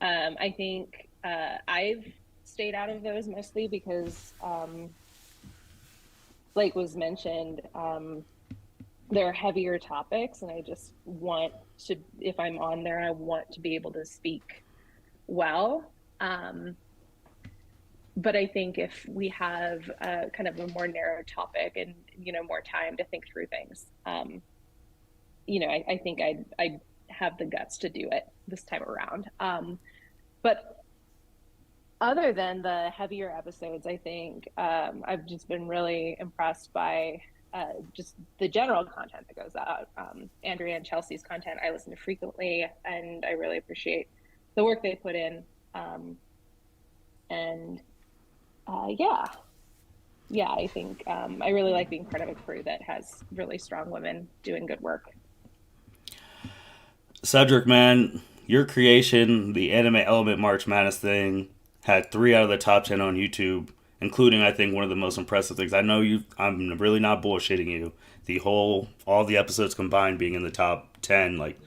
I think I've stayed out of those mostly because, like was mentioned, they're heavier topics, and I just want to, if I'm on there, I want to be able to speak well. But I think if we have kind of a more narrow topic and, more time to think through things, I think I'd have the guts to do it this time around. But other than the heavier episodes, I think I've just been really impressed by just the general content that goes out. Andrea and Chelsea's content I listen to frequently, and I really appreciate the work they put in. Yeah, I think I really like being part of a crew that has really strong women doing good work. Cedric, man, your creation, the Anime Element March Madness thing, had 3 out of the top 10 on YouTube, including, I think, one of the most impressive things. I know I'm really not bullshitting you. All the episodes combined being in the top 10. Like,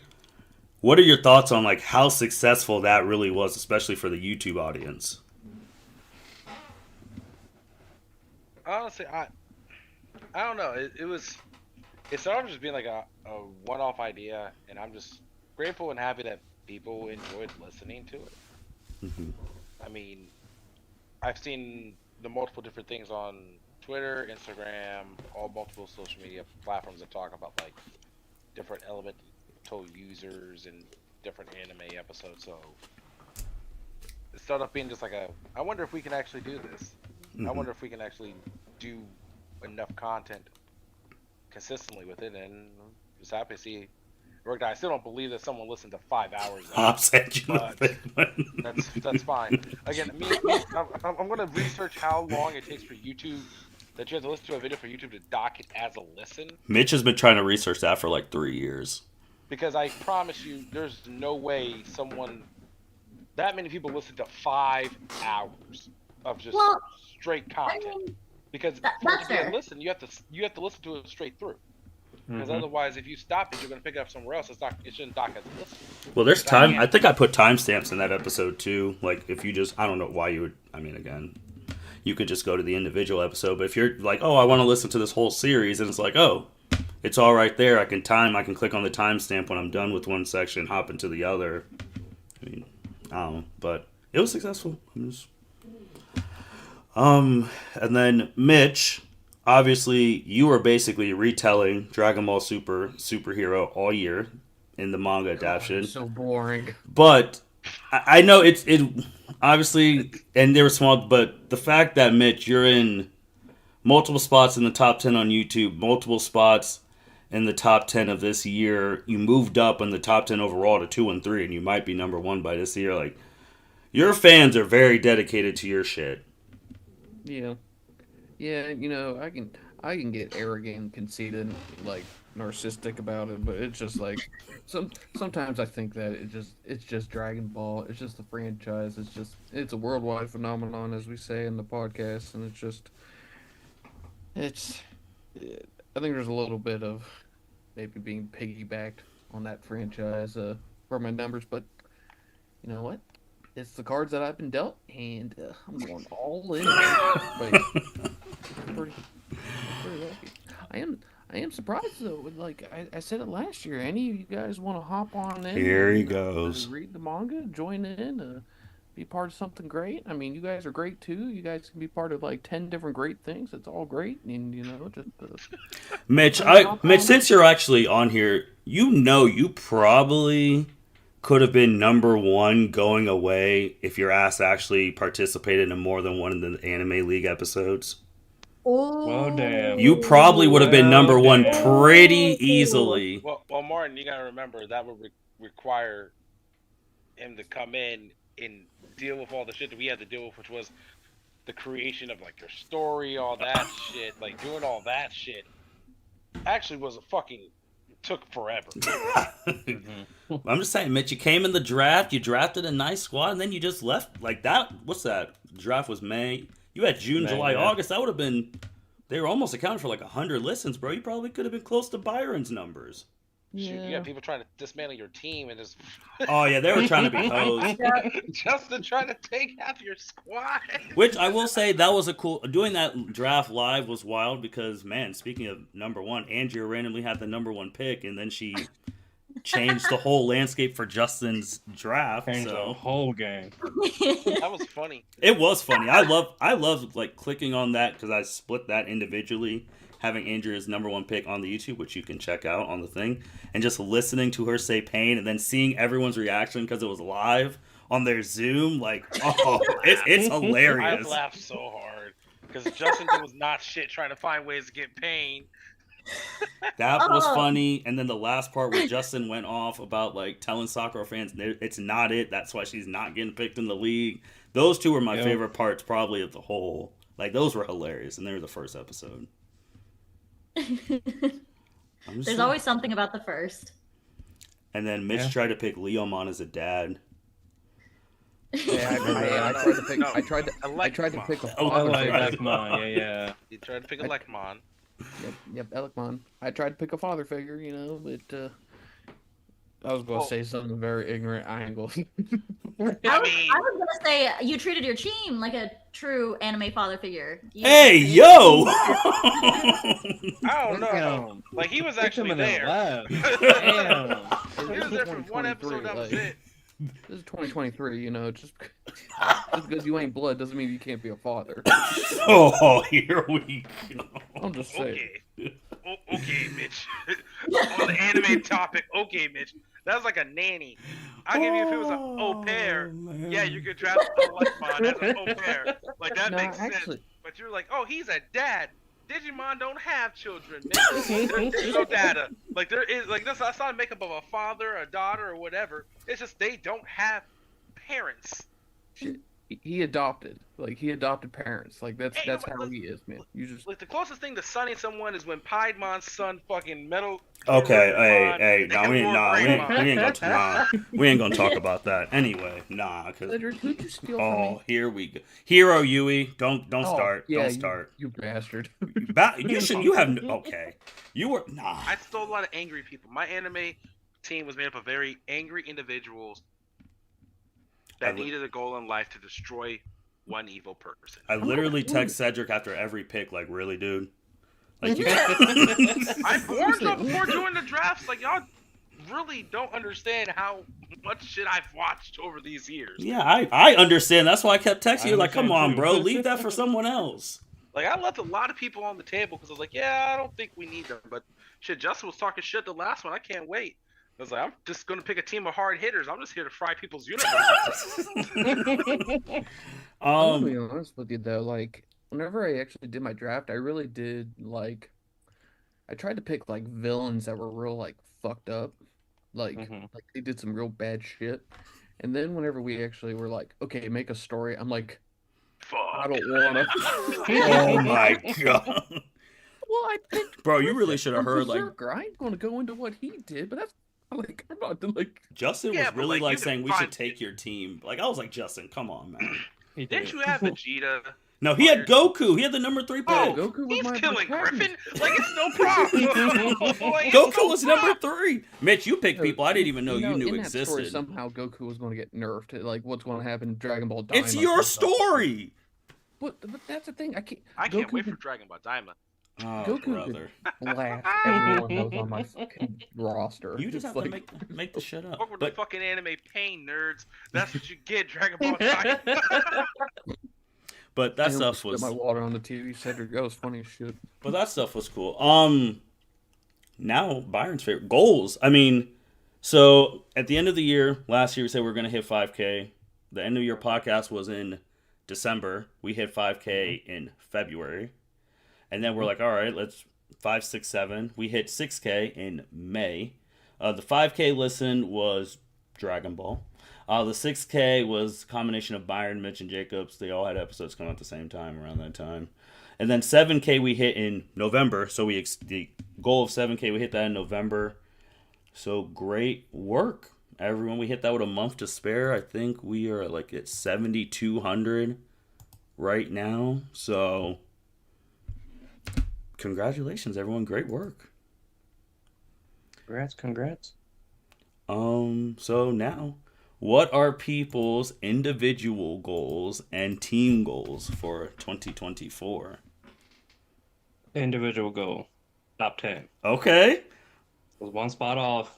what are your thoughts on, like, how successful that really was, especially for the YouTube audience? Honestly, I don't know. It started off just being like a one-off idea, and I'm just grateful and happy that people enjoyed listening to it. Mm-hmm. I mean, I've seen the multiple different things on Twitter, Instagram, all multiple social media platforms that talk about like different elemental users and different anime episodes. So it started off being just like I wonder if we can actually do this. Mm-hmm. I wonder if we can actually do enough content consistently with it, and just happy to see it worked out. I still don't believe that someone listened to 5 hours of I'll send you but the thing. that's fine. Again, I'm going to research how long it takes for YouTube, that you have to listen to a video for YouTube to dock it as a listen. Mitch has been trying to research that for like 3 years. Because I promise you, there's no way that many people listen to 5 hours of just straight content. Because for it to be a listen, you have to listen to it straight through. Because otherwise, if you stop it, you're going to pick it up somewhere else. It shouldn't dock as a listen. Well, there's time. I think I put timestamps in that episode too. Like, if you just, I don't know why you would. I mean, again, you could just go to the individual episode. But if you're like, oh, I want to listen to this whole series, and it's like, oh, it's all right there. I can click on the timestamp when I'm done with one section, hop into the other. I mean, I don't know, but it was successful. And then Mitch, obviously, you were basically retelling Dragon Ball Superhero all year in the manga adaptation. So boring. But I know it obviously, and they were small. But the fact that Mitch, you're in multiple spots in the top 10 on YouTube, multiple spots in the top 10 of this year. You moved up in the top 10 overall to 2 and 3, and you might be number 1 by this year. Like, your fans are very dedicated to your shit. Yeah. Yeah, you know, I can get arrogant and conceited, like narcissistic about it, but it's just like sometimes I think that it's just Dragon Ball. It's just the franchise. It's a worldwide phenomenon, as we say in the podcast, and it's I think there's a little bit of maybe being piggybacked on that franchise for my numbers, but you know what? It's the cards that I've been dealt, and I'm going all in. Like, pretty lucky. I am surprised though. Like I said it last year. Any of you guys want to hop on in? Here he and, goes. read the manga, join in, be part of something great. I mean, you guys are great too. You guys can be part of like 10 different great things. It's all great, and you know, just Mitch, since you're actually on here, you probably could have been number 1 going away if your ass actually participated in more than one of the Anime League episodes. Well, damn. You probably would have been number 1 damn. pretty easily. Well, Martin, you gotta remember that would require him to come in and deal with all the shit that we had to deal with, which was the creation of like your story, all that shit, like doing all that shit. Actually, was a fucking took forever. I'm just saying, Mitch, you came in the draft, you drafted a nice squad, and then you just left like that. What's that? The draft was May. You had June, May, July, yeah. August. That would have been. They were almost accounting for like 100 listens, bro. You probably could have been close to Byron's numbers. Shoot, you got people trying to dismantle your team and just Oh yeah, they were trying to be hoes. Justin trying to take half your squad. Which I will say that was a cool. Doing that draft live was wild because man, speaking of number 1, Andrea randomly had the number 1 pick, and then she changed the whole landscape for Justin's draft. Changed the So whole game. That was funny. it was funny. I love like clicking on that because I split that individually. Having Andrea's number 1 pick on the YouTube, which you can check out on the thing, and just listening to her say pain, and then seeing everyone's reaction because it was live on their Zoom, like, oh, it's I hilarious. laughed so hard because Justin was not shit trying to find ways to get pain. That was Oh. funny, and then the last part where Justin went off about like telling soccer fans it's not it. That's why she's not getting picked in the league. Those two were my Yep. favorite parts, probably of the whole. Like those were hilarious, and they were the first episode. I'm just There's saying. always something about the first. And then Mitch Yeah. tried to pick Leomon as a dad. Yeah, I tried to pick. No, I tried to pick a Oh, I father like figure. that. Come on, yeah. He tried to pick a Lekmon. Yep, Elikmon. I tried to pick a father figure, you know, but I was going to say something very ignorant. I ain't going. I was gonna say you treated your team like a true anime father figure. Hey, yo! I don't know. Damn. Like he was Kicked actually him in the there. left. Damn. He was there for one episode. That was it. This is 2023, you know. Just because you ain't blood doesn't mean you can't be a father. Oh, here we go. I'm just saying. Okay. Okay, Mitch. On the anime topic, okay, Mitch. That's like a nanny. I'll give you if it was an au pair. man. Yeah, you could draft a Lekmon as an au pair. Like that No, makes actually- sense. But you're like, oh, he's a dad. Digimon don't have children. There's no data. Like there is like that's not a makeup of a father, a daughter, or whatever. It's just they don't have parents. He adopted. Like he adopted parents. Like that's Hey, how he is, man. You just Like the closest thing to sunning someone is when Piedmon's son fucking metal. Okay, Piedmon hey, nah, and we War Greymon. ain't gonna talk about that anyway. Nah, cause Cedric, who'd you steal from oh, me? here we go. Hero Yui, don't Oh, start, yeah, don't you- start. You bastard. You have okay. You were nah. I stole a lot of angry people. My anime team was made up of very angry individuals that needed a goal in life to destroy one evil person. I literally text Cedric after every pick, like, really, dude? Like you. I warned y'all before doing the drafts. Like y'all really don't understand how much shit I've watched over these years. Yeah, I understand. That's why I kept texting I you like, come on, understand, too. bro, leave that for someone else. Like I left a lot of people on the table because I was like, yeah, I don't think we need them. But shit, Justin was talking shit the last one. I can't wait. I was like, I'm just gonna pick a team of hard hitters. I'm just here to fry people's universes. I'm gonna be honest with you though, like whenever I actually did my draft, I really did like I tried to pick like villains that were real like fucked up. Like they did some real bad shit. And then whenever we actually were like, okay, make a story, I'm like, I Fuck. don't wanna. Oh my god. Well, I picked Bro, you really Griffin should have from heard like Berserker. I ain't gonna go into what he did, but that's like I'm not like Justin Yeah, was but, really like, like you saying can we should find- take your team. Like I was like, Justin, come on, man. He Didn't did. you have Vegeta? No, he had Goku. He had the number 3 pick. Oh, Goku was he's my killing protagonist. Griffin. Like it's no problem. Like, it's Goku no was number problem. 3. Mitch, you picked No, people I didn't even know you knew in that story, existed. somehow Goku was going to get nerfed. Like, what's going to happen? Dragon Ball Daima. It's your comes up. story. But that's the thing. I can't Goku wait for could Dragon Ball Daima. Oh, Goku brother. blast everyone knows on my fucking roster. You just It's have to like, make the shit up. Fuck with the But fucking anime pain, nerds. That's what you get, Dragon Ball Daima. but that I stuff spit was my water on the TV. Cedric, that was funny as shit. but that stuff was cool. Now Byron's favorite goals. I mean, so at the end of the year, last year we said we were gonna hit 5K. The end of year podcast was in December. We hit 5K in February. And then we're like, all right, let's 5, 6, 7. We hit 6K in May. The 5K listen was Dragon Ball. The 6K was a combination of Byron, Mitch, and Jacobs. They all had episodes coming at the same time around that time. And then 7K we hit in November. So the goal of 7K, we hit that in November. So great work, everyone. We hit that with a month to spare. I think we are like at 7,200 right now. So congratulations, everyone. Great work. Congrats. So now, what are people's individual goals and team goals for 2024? Individual goal, top 10. Okay. Was one spot off.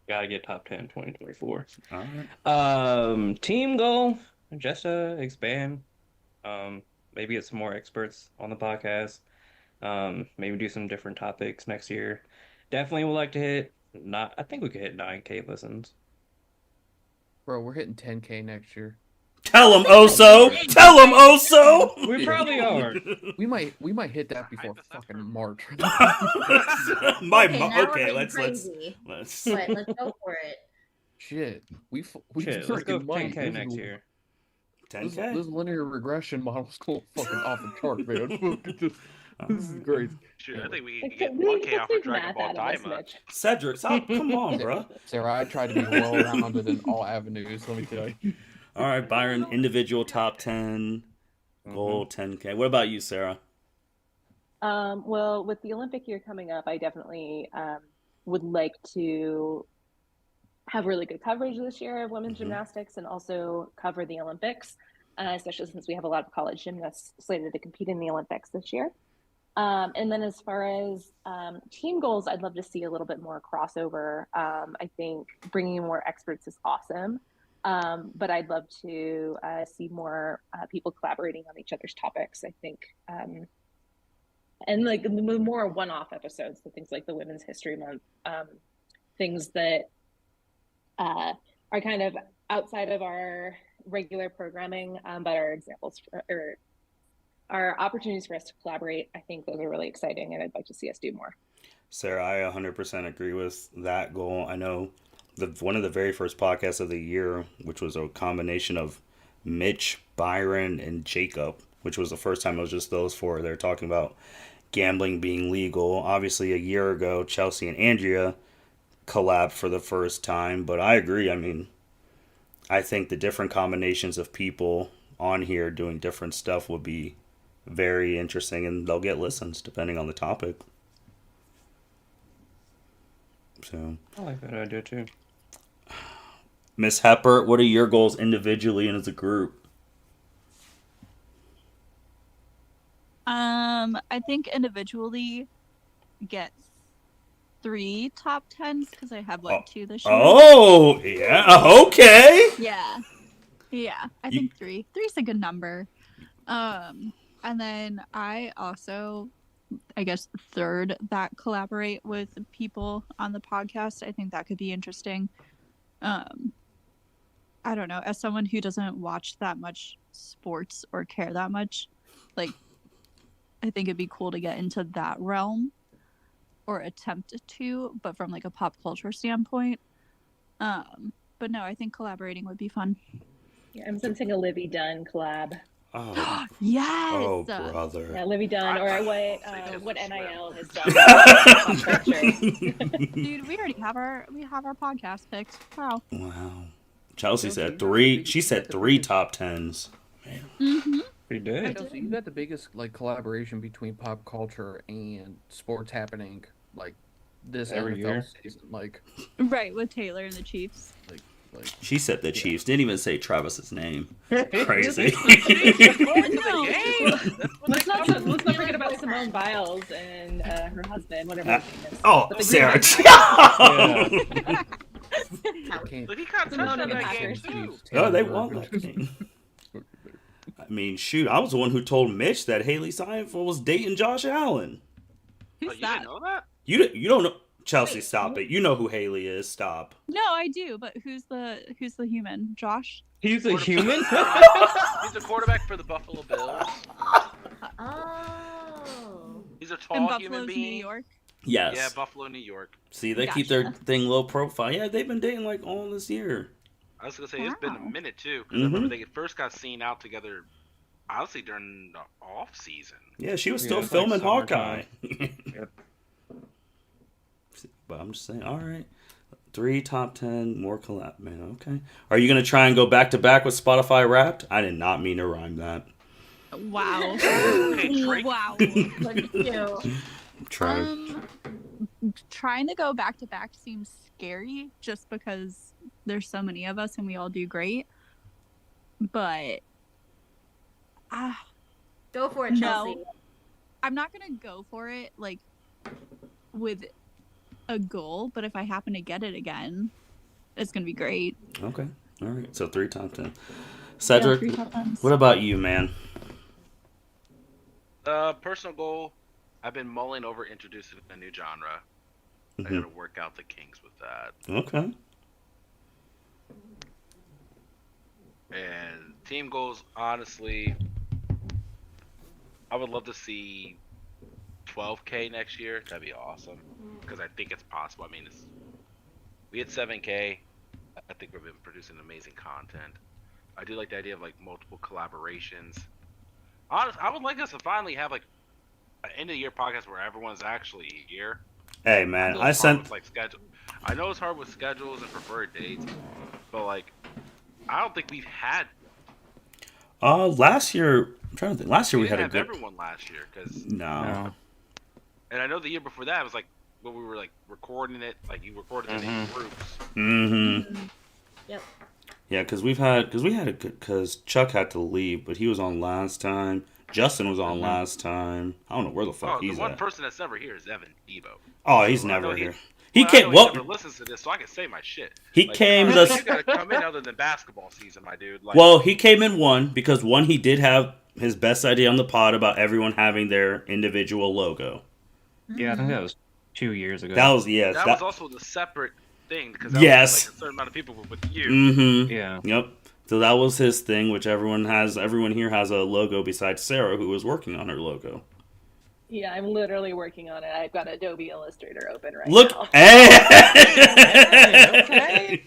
Gotta get top 10 2024. All right. Team goal, just to expand. Maybe get some more experts on the podcast. Maybe do some different topics next year. Definitely would like to hit I think we could hit 9K listens. Bro, we're hitting 10K next year. Tell him, Oso. Tell him, Oso. We probably are. We might hit that before fucking March. Okay, now we're Okay, getting let's crazy. But let's go for it. Shit, we Shit, let's go freaking might. 10K next year. This 10K. linear regression model's going fucking off the chart, man. This is crazy. Shit, I think we Let's can get do- 1K off of let's do Dragon math Ball out of this, Daima. Mitch. Cedric, stop. Come on, bro. Sarah, I tried to be well-rounded in all avenues. Let me tell you. All right, Byron, individual top 10, goal 10K. What about you, Sarah? Well, with the Olympic year coming up, I definitely would like to have really good coverage this year of women's gymnastics and also cover the Olympics, especially since we have a lot of college gymnasts slated to compete in the Olympics this year. And then as far as team goals, I'd love to see a little bit more crossover. I think bringing in more experts is awesome. But I'd love to see more people collaborating on each other's topics, I think. And like the more one-off episodes, so things like the Women's History Month, things that are kind of outside of our regular programming, but are examples or are opportunities for us to collaborate. I think those are really exciting, and I'd like to see us do more. Sarah, I 100% agree with that goal. I know one of the very first podcasts of the year, which was a combination of Mitch, Byron, and Jacob, which was the first time it was just those four. They're talking about gambling being legal. Obviously, a year ago, Chelsea and Andrea collabed for the first time, but I agree. I mean, I think the different combinations of people on here doing different stuff would be very interesting, and they'll get listens depending on the topic. So, I like that idea too. Miss Hepper, what are your goals individually and as a group? I think individually get 3 top 10s because I have Oh. 2 this year. Oh, yeah. Okay. Yeah. Yeah, I You- think 3. 3's a good number. And then I also, I guess, third that collaborate with people on the podcast. I think that could be interesting. I don't know. As someone who doesn't watch that much sports or care that much, like, I think it'd be cool to get into that realm or attempt to, but from like a pop culture standpoint. But no, I think collaborating would be fun. Yeah, I'm sensing a Livy Dunn collab. Oh, Yes. oh, brother. Yeah, Livy Dunn, or I what think NIL has done. With pop culture. Dude, we already have our podcast picked. Wow. Wow. Chelsea Chelsea, said you 3. got the She said biggest- 3 top 10s. Man. Mm-hmm. Pretty good. Chelsea, you got the biggest like collaboration between pop culture and sports happening like this Every NFL year. season. Like Right, with Taylor and the Chiefs. She said the Chiefs. Didn't even say Travis's name. Crazy. Let's not forget about Simone Biles and her husband, whatever his name is. Oh, But the Sarah. Yeah. can't Look, he caught Simone touchdown and the that game Packers. too. Oh, they won that game. I mean, shoot, I was the one who told Mitch that Haley Seinfeld was dating Josh Allen. Oh, Who's you that? didn't know that? You don't know. Chelsea, Wait, stop it. You know who Haley is. Stop. No, I do, but who's the human? Josh? He's a human? He's a quarterback for the Buffalo Bills. Oh. He's a In tall Buffalo's, human New being. York. Yes. Yeah, Buffalo, New York. See, they keep their Gotcha. thing low profile. Yeah, they've been dating like all this year. I was gonna say it's been a Wow. minute too, because I remember they first got seen out together, honestly during the off season. Yeah, she was Yeah, still it's like filming Hawkeye. summertime. Yep. But I'm just saying, all right. 3 top 10, more collab. Man, okay. Are you going to try and go back to back with Spotify Wrapped? I did not mean to rhyme that. Wow. Okay, Drake. Wow. Look at you. Try. Trying to go back to back seems scary just because there's so many of us and we all do great. But Go for it, Chelsea. no, I'm not gonna go for it like with a goal. But if I happen to get it again, it's gonna be great. Okay. All right. So 3 top 10. Yeah, Cedric, 3 top 10s. what about you, man? Personal goal. I've been mulling over introducing a new genre. I Mhm. gotta work out the kinks with that. Okay. And team goals, honestly, I would love to see 12K next year. That'd be awesome because I think it's possible. I mean, we hit 7K. I think we've been producing amazing content. I do like the idea of like multiple collaborations. Honestly, I would like us to finally have like an end of the year podcast where everyone's actually here. Hey, man, know I it's hard sent. with, like, schedule. I know it's hard with schedules and preferred dates, but like, I don't think we've had. Last year, I'm trying to think. Last year we didn't had a have good. everyone last year because, No. No. and I know the year before that was like when we were like recording it, like you recorded it in groups. Mm-hmm. Yep. Yeah, because we had a good, because Chuck had to leave, but he was on last time. Justin was on last time. I don't know where the fuck Oh, the he's one at. person that's never here is Evan Debo. Oh, he's So I know never he- here. He Well, I came. know Well, never listens to this, so I can say my shit. he Like, came you the. gotta come in other than basketball season, my dude. Like, Well, he came in one because one he did have his best idea on the pod about everyone having their individual logo. Yeah, I think that was 2 years ago. That was yes. that was also the separate thing because that Yes. was like a certain amount of people were with you. Mm-hmm. Yeah. Yep. So that was his thing, which everyone has. Everyone here has a logo besides Sarah, who was working on her logo. Yeah, I'm literally working on it. I've got Adobe Illustrator open right Look, now. hey! Okay.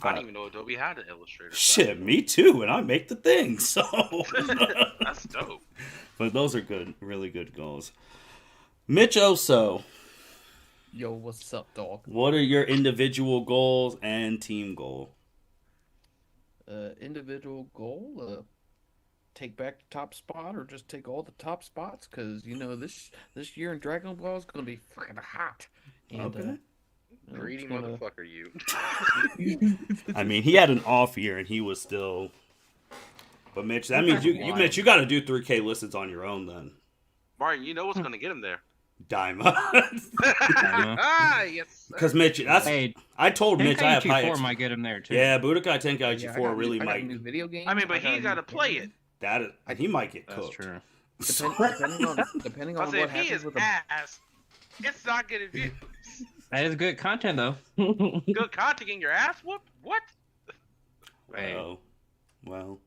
I didn't even know Adobe had an illustrator. Shit, me too, and I make the thing. So, That's dope. but those are good, really good goals. Mitch Oso, Yo, what's up, dog? what are your individual goals and team goal? Individual goal, take back the top spot or just take all the top spots because you know this year in Dragon Ball is gonna be freaking hot. And, Okay. Greedy it's gonna- motherfucker, you. I mean, he had an off year, and he was still But Mitch, that means Mitch, you got to do 3K listens on your own then. Martin, you know what's going to get him there. Daima. Yes. Because Mitch, I told Mitch I have high. 4 might get him there too. Yeah, Budokai Tenkaichi 4 really I got might. new video games. I mean, but he got to play it. He might get cooked. That's true. Depending on what if he happens is with the ass, it's not getting views. That is good content though. Good content getting your ass whooped? What? Well.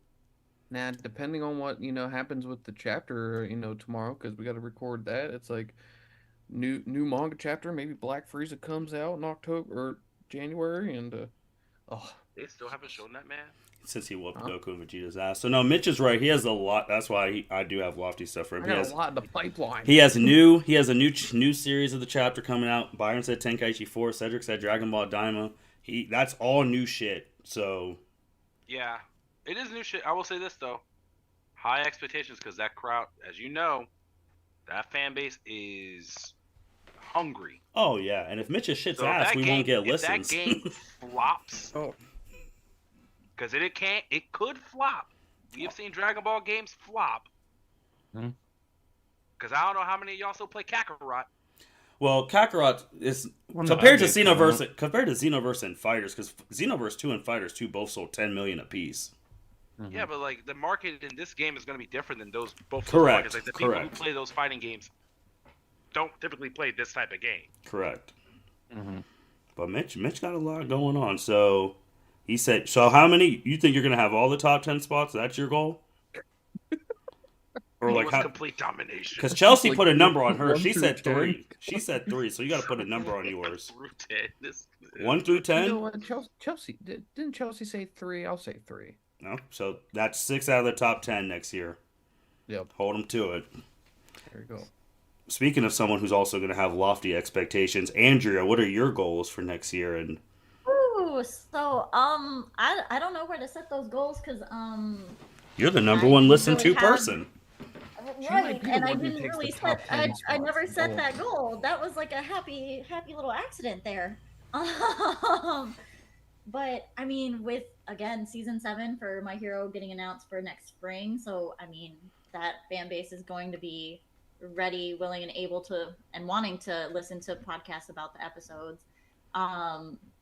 Nah, depending on what happens with the chapter, tomorrow, because we got to record that. It's like new manga chapter. Maybe Black Frieza comes out in October or January, and they still haven't shown that, man. Since he whooped Goku and Vegeta's ass. So no, Mitch is right. He has a lot. That's why I do have lofty stuff for him. I got a lot in the pipeline. He has a new series of the chapter coming out. Byron said Tenkaichi 4. Cedric said Dragon Ball Daima. That's all new shit. So yeah, it is new shit. I will say this though, high expectations because that crowd, as you know, that fan base is hungry. Oh yeah, and if Mitch is shit's ass, we won't get listens. If that game flops, because it could flop. We have seen Dragon Ball games flop. Because I don't know how many of y'all still play Kakarot. Well, Kakarot is compared to Xenoverse and Fighters, because Xenoverse 2 and Fighters 2 both sold 10 million apiece. Yeah, but like the market in this game is going to be different than both those Correct. markets. Like the people who play those fighting games don't typically play this type of game. Correct. But Mitch got a lot going on. So he said, so how many you think you're going to have all the top 10 spots? That's your goal? Or like complete domination? Because Chelsea put a number on her. She said 3. She said 3, so you got to put a number on yours. 1 through 10? You know what? Chelsea didn't Chelsea say 3? I'll say 3. No, so that's 6 out of the top 10 next year. Yep. Hold them to it. There you go. Speaking of someone who's also going to have lofty expectations, Andrea, what are your goals for next year? And so I don't know where to set those goals because you're the number one listened to person. Right, and I didn't really set. I never set that goal. That was like a happy little accident there. But I mean, with again season 7 for My Hero getting announced for next spring, so I mean that fan base is going to be ready, willing, and able to, and wanting to listen to podcasts about the episodes.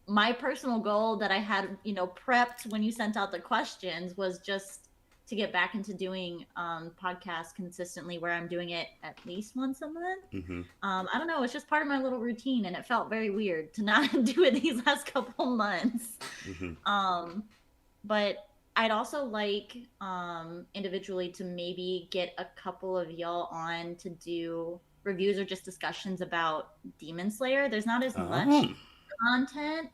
My personal goal that I had, prepped when you sent out the questions was just to get back into doing podcasts consistently, where I'm doing it at least once a month. I don't know, it's just part of my little routine, and it felt very weird to not do it these last couple months. But I'd also like individually to maybe get a couple of y'all on to do reviews or just discussions about Demon Slayer. There's not as much content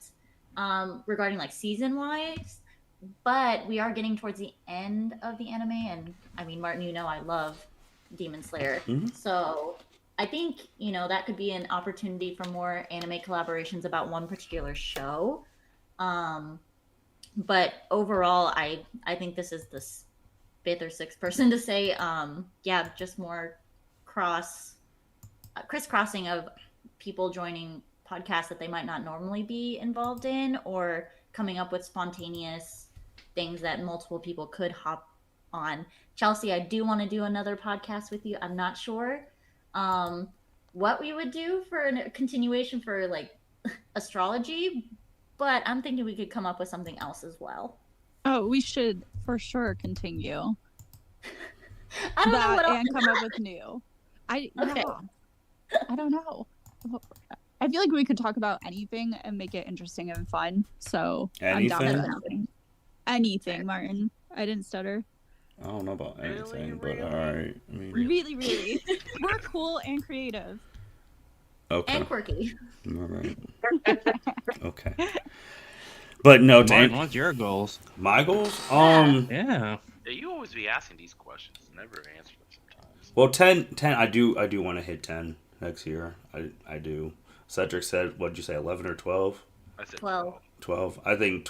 regarding like season wise, but we are getting towards the end of the anime, and I mean, Martin, I love Demon Slayer. So I think that could be an opportunity for more anime collaborations about one particular show. But overall, I think this is the 5th or 6th person to say, just more crisscrossing of people joining podcasts that they might not normally be involved in, or coming up with spontaneous things that multiple people could hop on. Chelsea, I do want to do another podcast with you. I'm not sure what we would do for a continuation for like astrology, but I'm thinking we could come up with something else as well. Oh, we should for sure continue. I don't know what else and come up with new. Okay. I don't know. I feel like we could talk about anything and make it interesting and fun. So I'm down for anything. Anything, Martin. I didn't stutter. I don't know about anything, but all right. I mean, really. We're cool and creative. Okay. And quirky. All right. Okay. But no, Martin, what's your goals? My goals? Yeah, you always be asking these questions, never answer them sometimes. Well, 10 I do want to hit 10 next year. I do. Cedric said, what did you say, 11 or 12? I said 12. 12. I think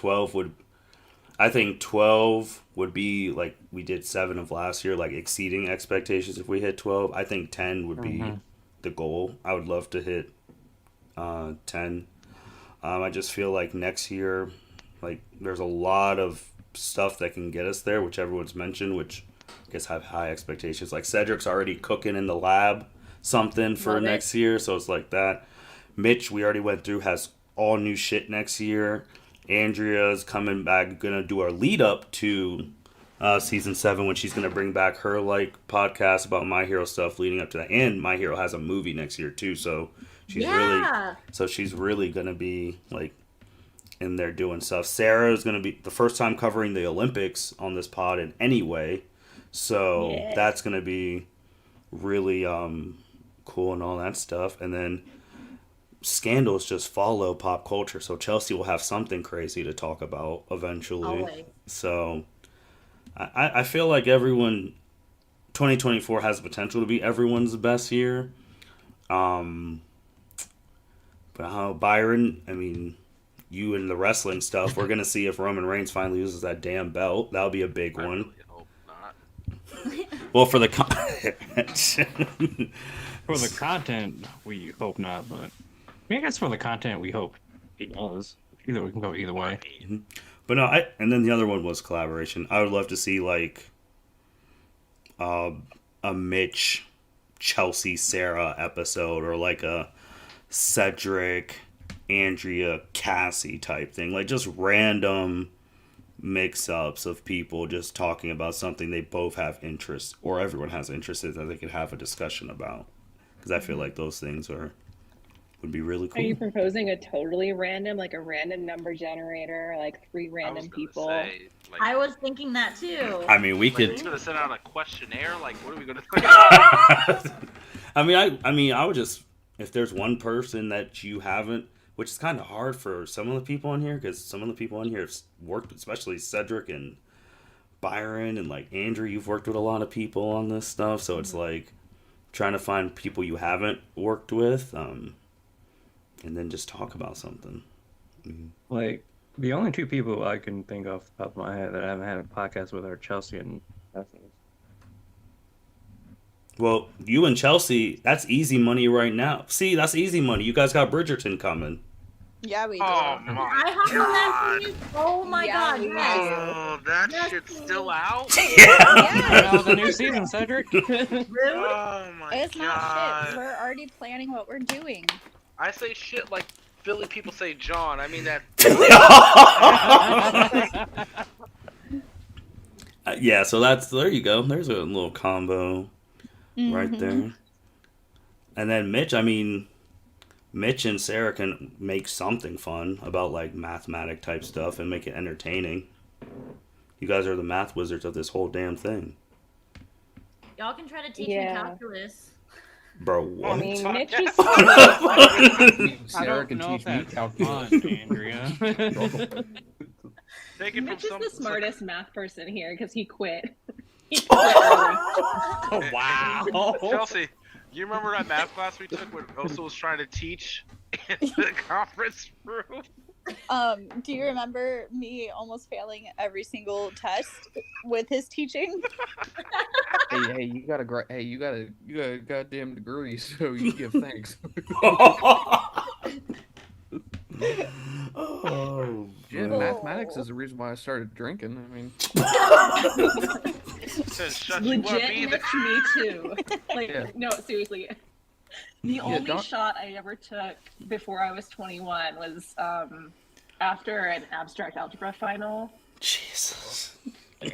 12 would be like we did 7 of last year, like exceeding expectations if we hit 12. I think 10 would be the goal. I would love to hit 10. I just feel like next year, like there's a lot of stuff that can get us there, which everyone's mentioned, which I guess have high expectations. Like Cedric's already cooking in the lab something for Love it. next year, so it's like that. Mitch, we already went through, has all new shit next year. Andrea's coming back, gonna do our lead up to season 7 when she's gonna bring back her like podcast about My Hero stuff leading up to that. And My Hero has a movie next year too, so she's really gonna be like in there doing stuff. Sarah is gonna be the first time covering the Olympics on this pod in any way, so Yes. that's gonna be really cool and all that stuff. And then scandals just follow pop culture, so Chelsea will have something crazy to talk about eventually. Always. So I feel like 2024 has the potential to be everyone's best year. But how Byron, I mean, you and the wrestling stuff, we're gonna see if Roman Reigns finally loses that damn belt. That'll be a big I one. really hope not. Well, for the For the content, we hope not, but I mean, I guess for the content, we hope he does. Either we can go either way. But no, and then the other one was collaboration. I would love to see like a Mitch, Chelsea, Sarah episode, or like a Cedric, Andrea, Cassie type thing. Like just random mix-ups of people just talking about something they both have interest, or everyone has interest in, that they could have a discussion about. Because I feel like those things would be really Are you cool. proposing a totally random, like a random number generator, like 3 I was random gonna people? say, like, I was thinking that too. I mean, we like, could. we gonna send out a questionnaire. Like, what are we gonna? I mean, I would just, if there's one person that you haven't, which is kind of hard for some of the people on here, because some of the people on here have worked, especially Cedric and Byron and like Andrew, you've worked with a lot of people on this stuff, so it's like trying to find people you haven't worked with, and then just talk about something. Like, the only 2 people I can think off the top of my head that I haven't had a podcast with are Chelsea and Bethany. Well, you and Chelsea, that's easy money right now. See, that's easy money. You guys got Bridgerton coming. Yeah, we do. Oh my I have on that god! series. Oh my Yeah, god, we yes. Oh, that Yes, shit's please. still out. Oh, the new season, Cedric. Rude. Oh my It's god! not shit. We're already planning what we're doing. I say shit like Philly people say John. I mean that. Yeah, so there you go. There's a little combo right Mhm. there. And then Mitch, I mean, Mitch and Sarah can make something fun about like mathematic type stuff and make it entertaining. You guys are the math wizards of this whole damn thing. Y'all can try to teach Yeah. me calculus. Bro, I what? mean, Fuck. Mitch is I Sarah don't can know teach if me that's calculus. fun, Andrea. Take it from Mitch is some. the smartest math person here because he quit. He quit Oh, wow. Chelsea, you remember that math class we took when Osa was trying to teach in the conference room? Do you remember me almost failing every single test with his teaching? Hey, you got a goddamn degree, so you give thanks. Oh, Yeah, man. mathematics is the reason why I started drinking. I mean, Says, shut you up, Legit, be the Mitch, me too. Like, Yeah. no, seriously. The only don't- shot I ever took before I was 21 was after an abstract algebra final. Jesus. Oh,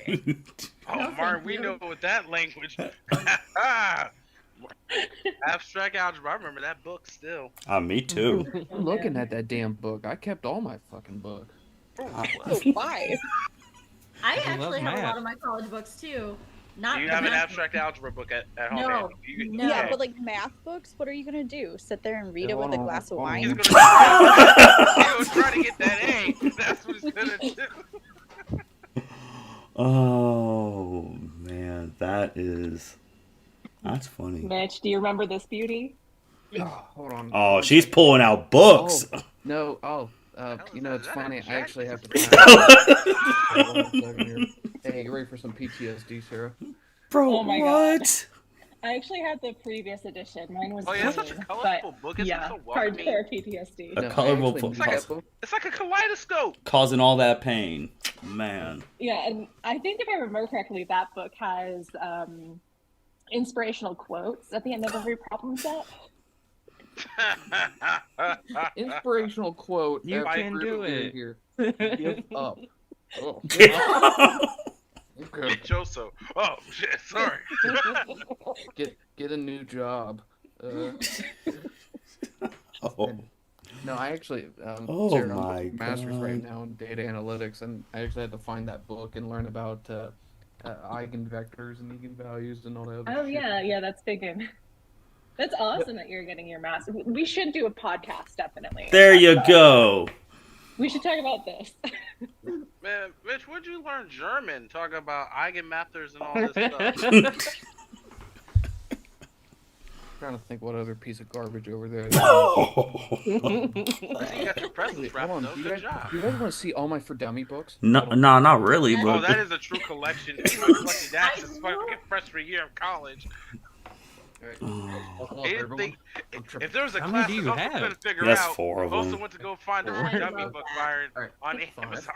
No, Martin, thank we you. know what that language. Abstract algebra. I remember that book still. Me too. I'm looking at that damn book. I kept all my fucking books. Why? I He loves actually have a math. lot of my college books too. Not Do you the have an math abstract algebra book at home? No, Andy? You, no. Yeah, but like math books, what are you gonna do? Sit there and read it with a glass of He's wine? gonna try to get that A. That's what he's gonna do. Oh man, that's funny. Mitch, do you remember this beauty? Oh, hold on. Oh, she's pulling out books. Oh, no. Oh, hell you is know, that? it's Is that funny. a I actually have to. jacket? Hold on a second here. Hey, you ready for some PTSD, Sarah? Bro, Oh my God. what? I actually had the previous edition. Mine was Oh yeah, it's such a green, colorful but book. It's yeah, so welcoming. hardcore PTSD. A No, I colorful actually book need that book. It's like a kaleidoscope. causing all that pain, man. Yeah, and I think if I remember correctly, that book has inspirational quotes at the end of every problem set. Inspirational quote. You every can do review it. Here. Give up. Oh. Okay. Joso. Oh shit, sorry. Get a new job. Oh. No, I actually, Oh Sarah, I'm my doing master's right God. now in data analytics, and I actually had to find that book and learn about eigenvectors and eigenvalues and all that other Oh shit. yeah, that's big in. That's awesome that you're getting your master. We should do a podcast, definitely. There you go. We should talk about this. Man, Mitch, where'd you learn German? Talking about eigenmathers and all this stuff. Trying to think what other piece of garbage over there. You got your presents Wait, wrapped hold on. up. Do you Good guys, job. do you guys want to see all my For Dummy books? No, Hold on. no, not really, Oh, but that is a true collection. You collected that since fucking freshman year of college. All right. Oh. Buckle up, He didn't everyone. think, I'm tripping. if there was a How class many do that you also have? couldn't figure That's out, 4 of also them. went to go find the I For Dummy love book that. Byron All right. on Fine. Amazon.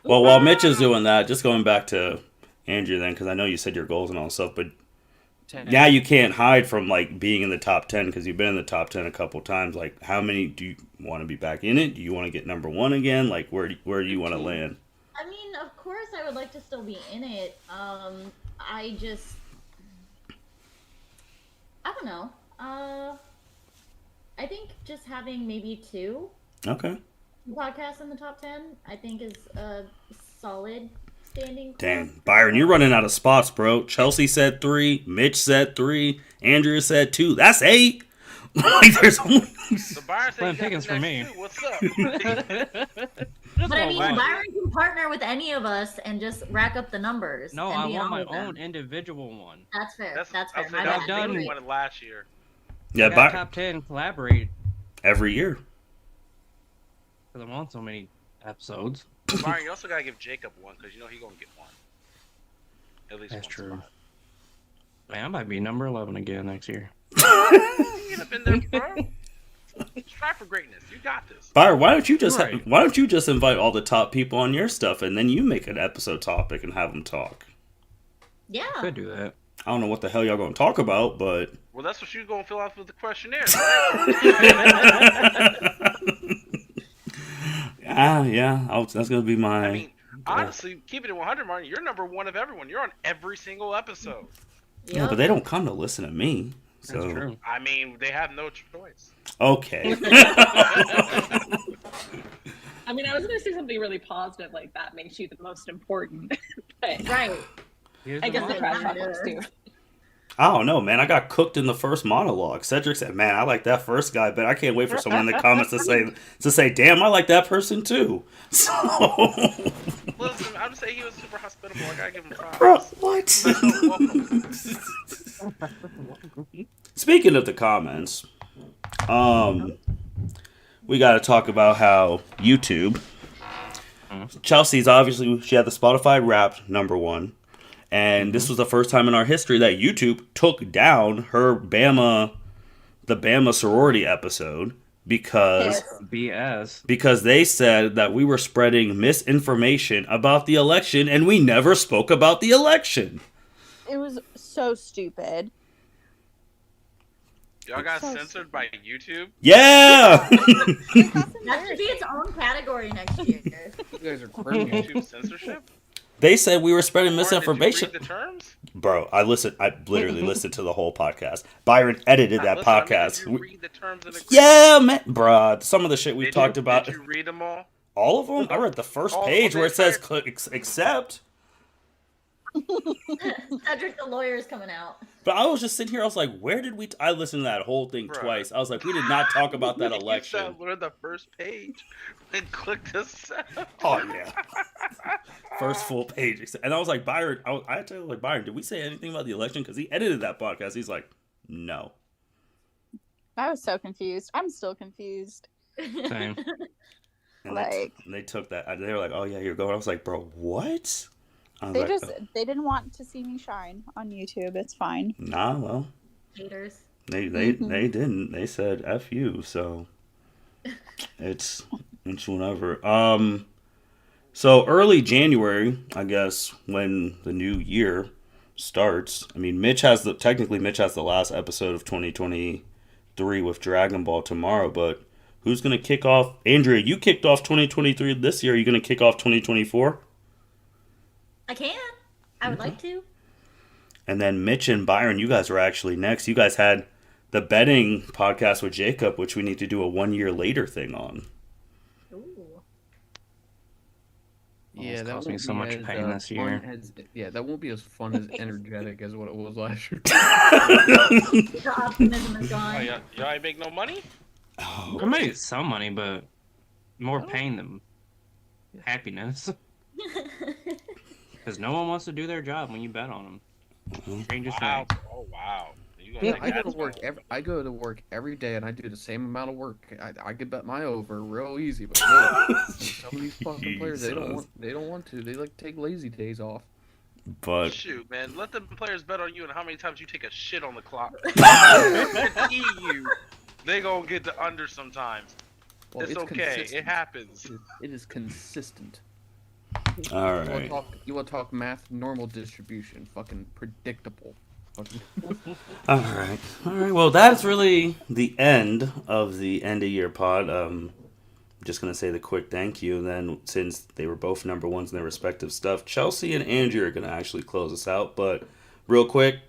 well, while Mitch is doing that, just going back to Andrew then, because I know you said your goals and all stuff, but 10. now you can't hide from like being in the top 10 because you've been in the top 10 a couple times. Like, how many do you want to be back in it? Do you want to get number 1 again? Like, where do you want to land? I mean, of course, I would like to still be in it. I don't know. I think just having maybe 2 Okay. podcasts in the top 10, I think is a solid standing. Dang, Byron, you're running out of spots, bro. Chelsea said 3, Mitch said 3, Andrew said 2. That's 8. Like, there's only. So Byron said Slim you got pickings the for next me. 2. What's up? But I mean, Byron. Byron can partner with any of us and just rack up the numbers. No, and I be want on my with them. own individual one. That's fair. That's I'll fair. say My that bad. done- we won it last year. Yeah, got Byron. top 10 collaborate Every year. because I'm on so many episodes. Byron, you also gotta give Jacob one because you know he gonna get one. At least That's one true. spot. Man, I might be number 11 again next year. You get up in there, bro. Strive for greatness. You got this. Byron, why don't you just Right. why don't you just invite all the top people on your stuff and then you make an episode topic and have them talk? Yeah. Could do that. I don't know what the hell y'all gonna talk about, but Well, that's what you're gonna fill out with the questionnaire. yeah, that's gonna be my. I mean, honestly, keep it at 100, Martin. You're number 1 of everyone. You're on every single episode. yeah, Yep. but they don't come to listen to me. So That's true. I mean, they have no choice. okay. I mean, I was going to say something really positive like that makes you the most important. But Right. Here's I the guess the motto. trash talk works too. I don't know, man. I got cooked in the first monologue. Cedric said, "Man, I like that first guy, but I can't wait for someone in the comments to say, damn, I like that person too." So, Listen, I'm just saying he was super hospitable. I gotta give him props. bro, what? Welcome. Speaking of the comments, we got to talk about how YouTube. Chelsea's obviously she had the Spotify Wrapped number 1, and this was the first time in our history that YouTube took down the Bama sorority episode because BS. they said that we were spreading misinformation about the election and we never spoke about the election. It was so stupid. Y'all got So censored by YouTube? Yeah. That's That should be its own category next year. You guys are criminals. YouTube censorship? They said we were spreading Martin, misinformation. Did you read the terms? Bro, I literally listened to the whole podcast. Byron edited that Listen, I mean, podcast. did you read the terms of the Yeah, man. Bruh, some of the shit we've Did talked you, about. Did you read them all? All of them? I read the first All of page them, where it says entire- click accept. Cedric the lawyer is coming out. But I was just sitting here, I was like, where did we... I listened to that whole thing Bruh. twice. I was like, we did not talk about that You election. said learn the first page and click accept. Oh, yeah. First full page. And I was like, Byron, I told him, like, Byron, did we say anything about the election? Because he edited that podcast. He's like, no. I was so confused. I'm still confused. Same. And Like- they took that. They were like, oh, yeah, you're going. I was like, bro, what? I was They like, just they didn't want to see me shine on YouTube. It's fine. nah, well, Haters. they didn't. They said F you, so it's whatever. So early January, I guess, when the new year starts. I mean, technically Mitch has the last episode of 2023 with Dragon Ball tomorrow, but who's gonna kick off? Andrea, you kicked off 2023 this year. Are you gonna kick off 2024? I can. I would like to. And then Mitch and Byron, you guys were actually next. You guys had the betting podcast with Jacob, which we need to do a 1 year later thing on. Ooh. Yeah, that caused won't me so be much as, pain this fun year. yeah, that won't be as fun as energetic as what it was last year. The optimism is Oh, gone. y'all ain't make no money? I made some money, but more pain than happiness. Because no one wants to do their job when you bet on them. Strangest Wow. thing. Oh, wow. You Yeah, think I go that's to work gonna- I go to work every day and I do the same amount of work. I could bet my over real easy, but no. Some of these fucking players they don't want to. They like to take lazy days off. But Shoot, man. Let the players bet on you and how many times you take a shit on the clock. I guarantee you, they gonna get the under sometimes. Well, it's okay. consistent. It happens. It is consistent. all You want right. to talk math, normal distribution, fucking predictable. Fucking All right. All right. Well, that's really the end of the end of year pod. Just going to say the quick thank you. And then, since they were both number ones in their respective stuff, Chelsea and Andrew are going to actually close us out. But, real quick,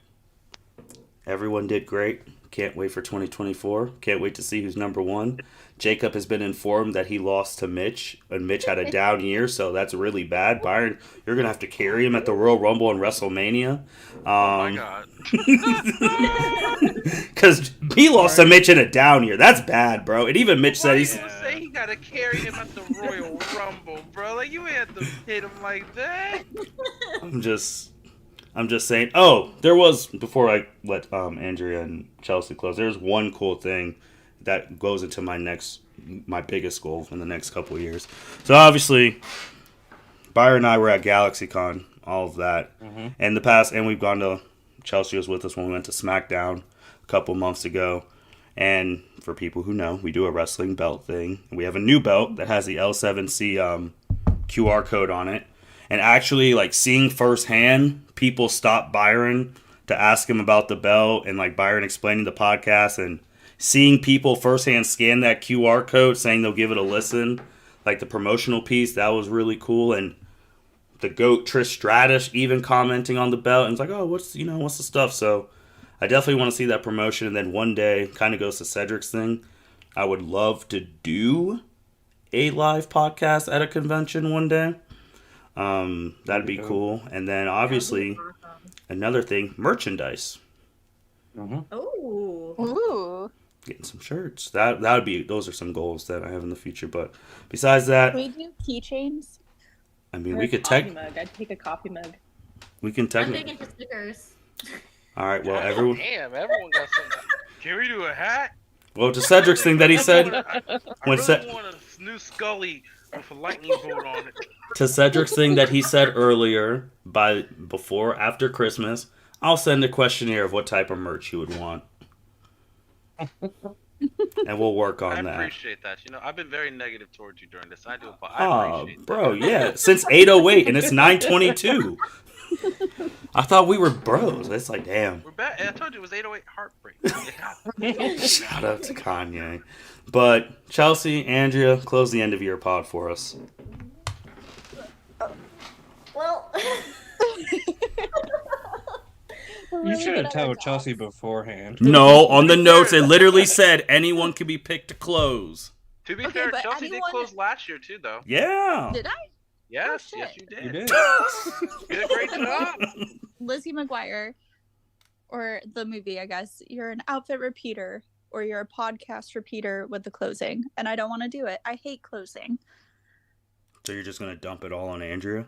everyone did great. Can't wait for 2024. Can't wait to see who's number one. Jacob has been informed that he lost to Mitch, and Mitch had a down year, so that's really bad. Byron, you're going to have to carry him at the Royal Rumble and WrestleMania. Oh my god. Because he lost to Mitch in a down year. That's bad, bro. And even Mitch said Why he's... you gonna say he gotta carry him at the Royal Rumble, bro? Like, you ain't have to hit him like that. I'm just saying. Oh, there was, before I let Andrea and Chelsea close, there's one cool thing that goes into my biggest goal in the next couple of years. So obviously, Byron and I were at GalaxyCon, all of that. And the past, and we've gone to, Chelsea was with us when we went to SmackDown a couple months ago. And for people who know, we do a wrestling belt thing. We have a new belt that has the L7C QR code on it. And actually, like, seeing firsthand people stop Byron to ask him about the belt, and like Byron explaining the podcast, and seeing people firsthand scan that QR code saying they'll give it a listen, like the promotional piece, that was really cool. And the GOAT Trish Stratus even commenting on the belt, and it's like, oh, what's the stuff? So I definitely want to see that promotion. And then one day, kind of goes to Cedric's thing, I would love to do a live podcast at a convention one day. That'd be cool. And then obviously another thing, merchandise. Oh. Ooh. Getting some shirts. Those are some goals that I have in the future. But besides that, Can we do keychains? I mean, Or we a could coffee mug. I'd take a coffee mug. we can I'm technically. thinking for stickers. All right. Well, God everyone. Damn, everyone got something. Can we do a hat? Well, to Cedric's thing that he said. I When really want a new Scully with a lightning bolt on it. To Cedric's thing that he said earlier, after Christmas, I'll send a questionnaire of what type of merch you would want, and we'll work I on that. appreciate that. You know, I've been very negative towards you during this. I do. I Oh, appreciate bro, yeah, since 8:08 and it's 9:22. I thought we were bros. It's like, damn. We're back. I told you it was 808 heartbreak. It happened. Shout out to Kanye. But Chelsea, Andrea, close the end of your pod for us. Well. You should have told Chelsea beforehand. No, on the notes it literally said anyone can be picked to close. To be Okay, fair, but Chelsea anyone- did close last year too, though. Yeah. Did I? Yes, Oh, yes, shit. you did. You did. You did a great job. Lizzie McGuire, or the movie, I guess. You're an outfit repeater, or you're a podcast repeater with the closing, and I don't want to do it. I hate closing. So you're just gonna dump it all on Andrea?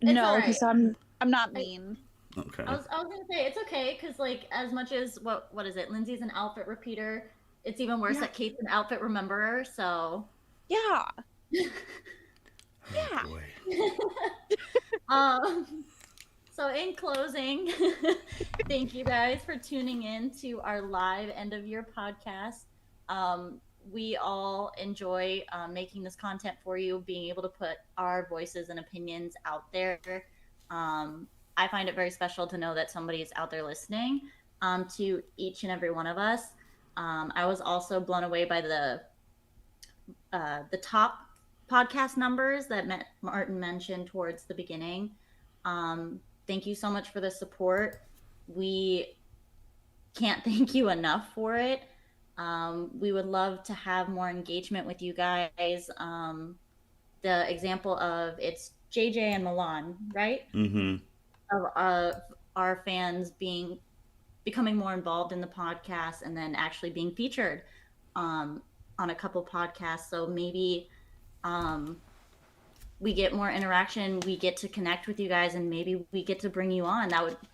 It's No, alright. because I'm not mean. Okay. I was gonna say it's okay because like as much as what is it? Lindsay's an outfit repeater. It's even worse Yeah. that Kate's an outfit rememberer. So Yeah. Yeah. Boy. So in closing, thank you guys for tuning in to our live end of year podcast. We all enjoy making this content for you, being able to put our voices and opinions out there. I find it very special to know that somebody is out there listening to each and every one of us. I was also blown away by the top podcast numbers that Martin mentioned towards the beginning. Thank you so much for the support. We can't thank you enough for it. We would love to have more engagement with you guys. The example of it's JJ and Milan, right? Mm-hmm. Of our fans becoming more involved in the podcast and then actually being featured on a couple podcasts. So maybe we get more interaction, we get to connect with you guys, and maybe we get to bring you on.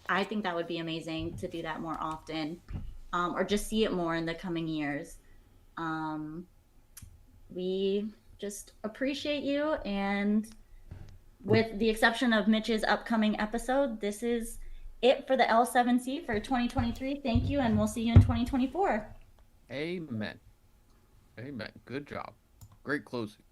I think that would be amazing to do that more often, or just see it more in the coming years. We just appreciate you, and with the exception of Mitch's upcoming episode, this is it for the L7C for 2023. Thank you, and we'll see you in 2024. Amen. Amen. Good job. Great closing.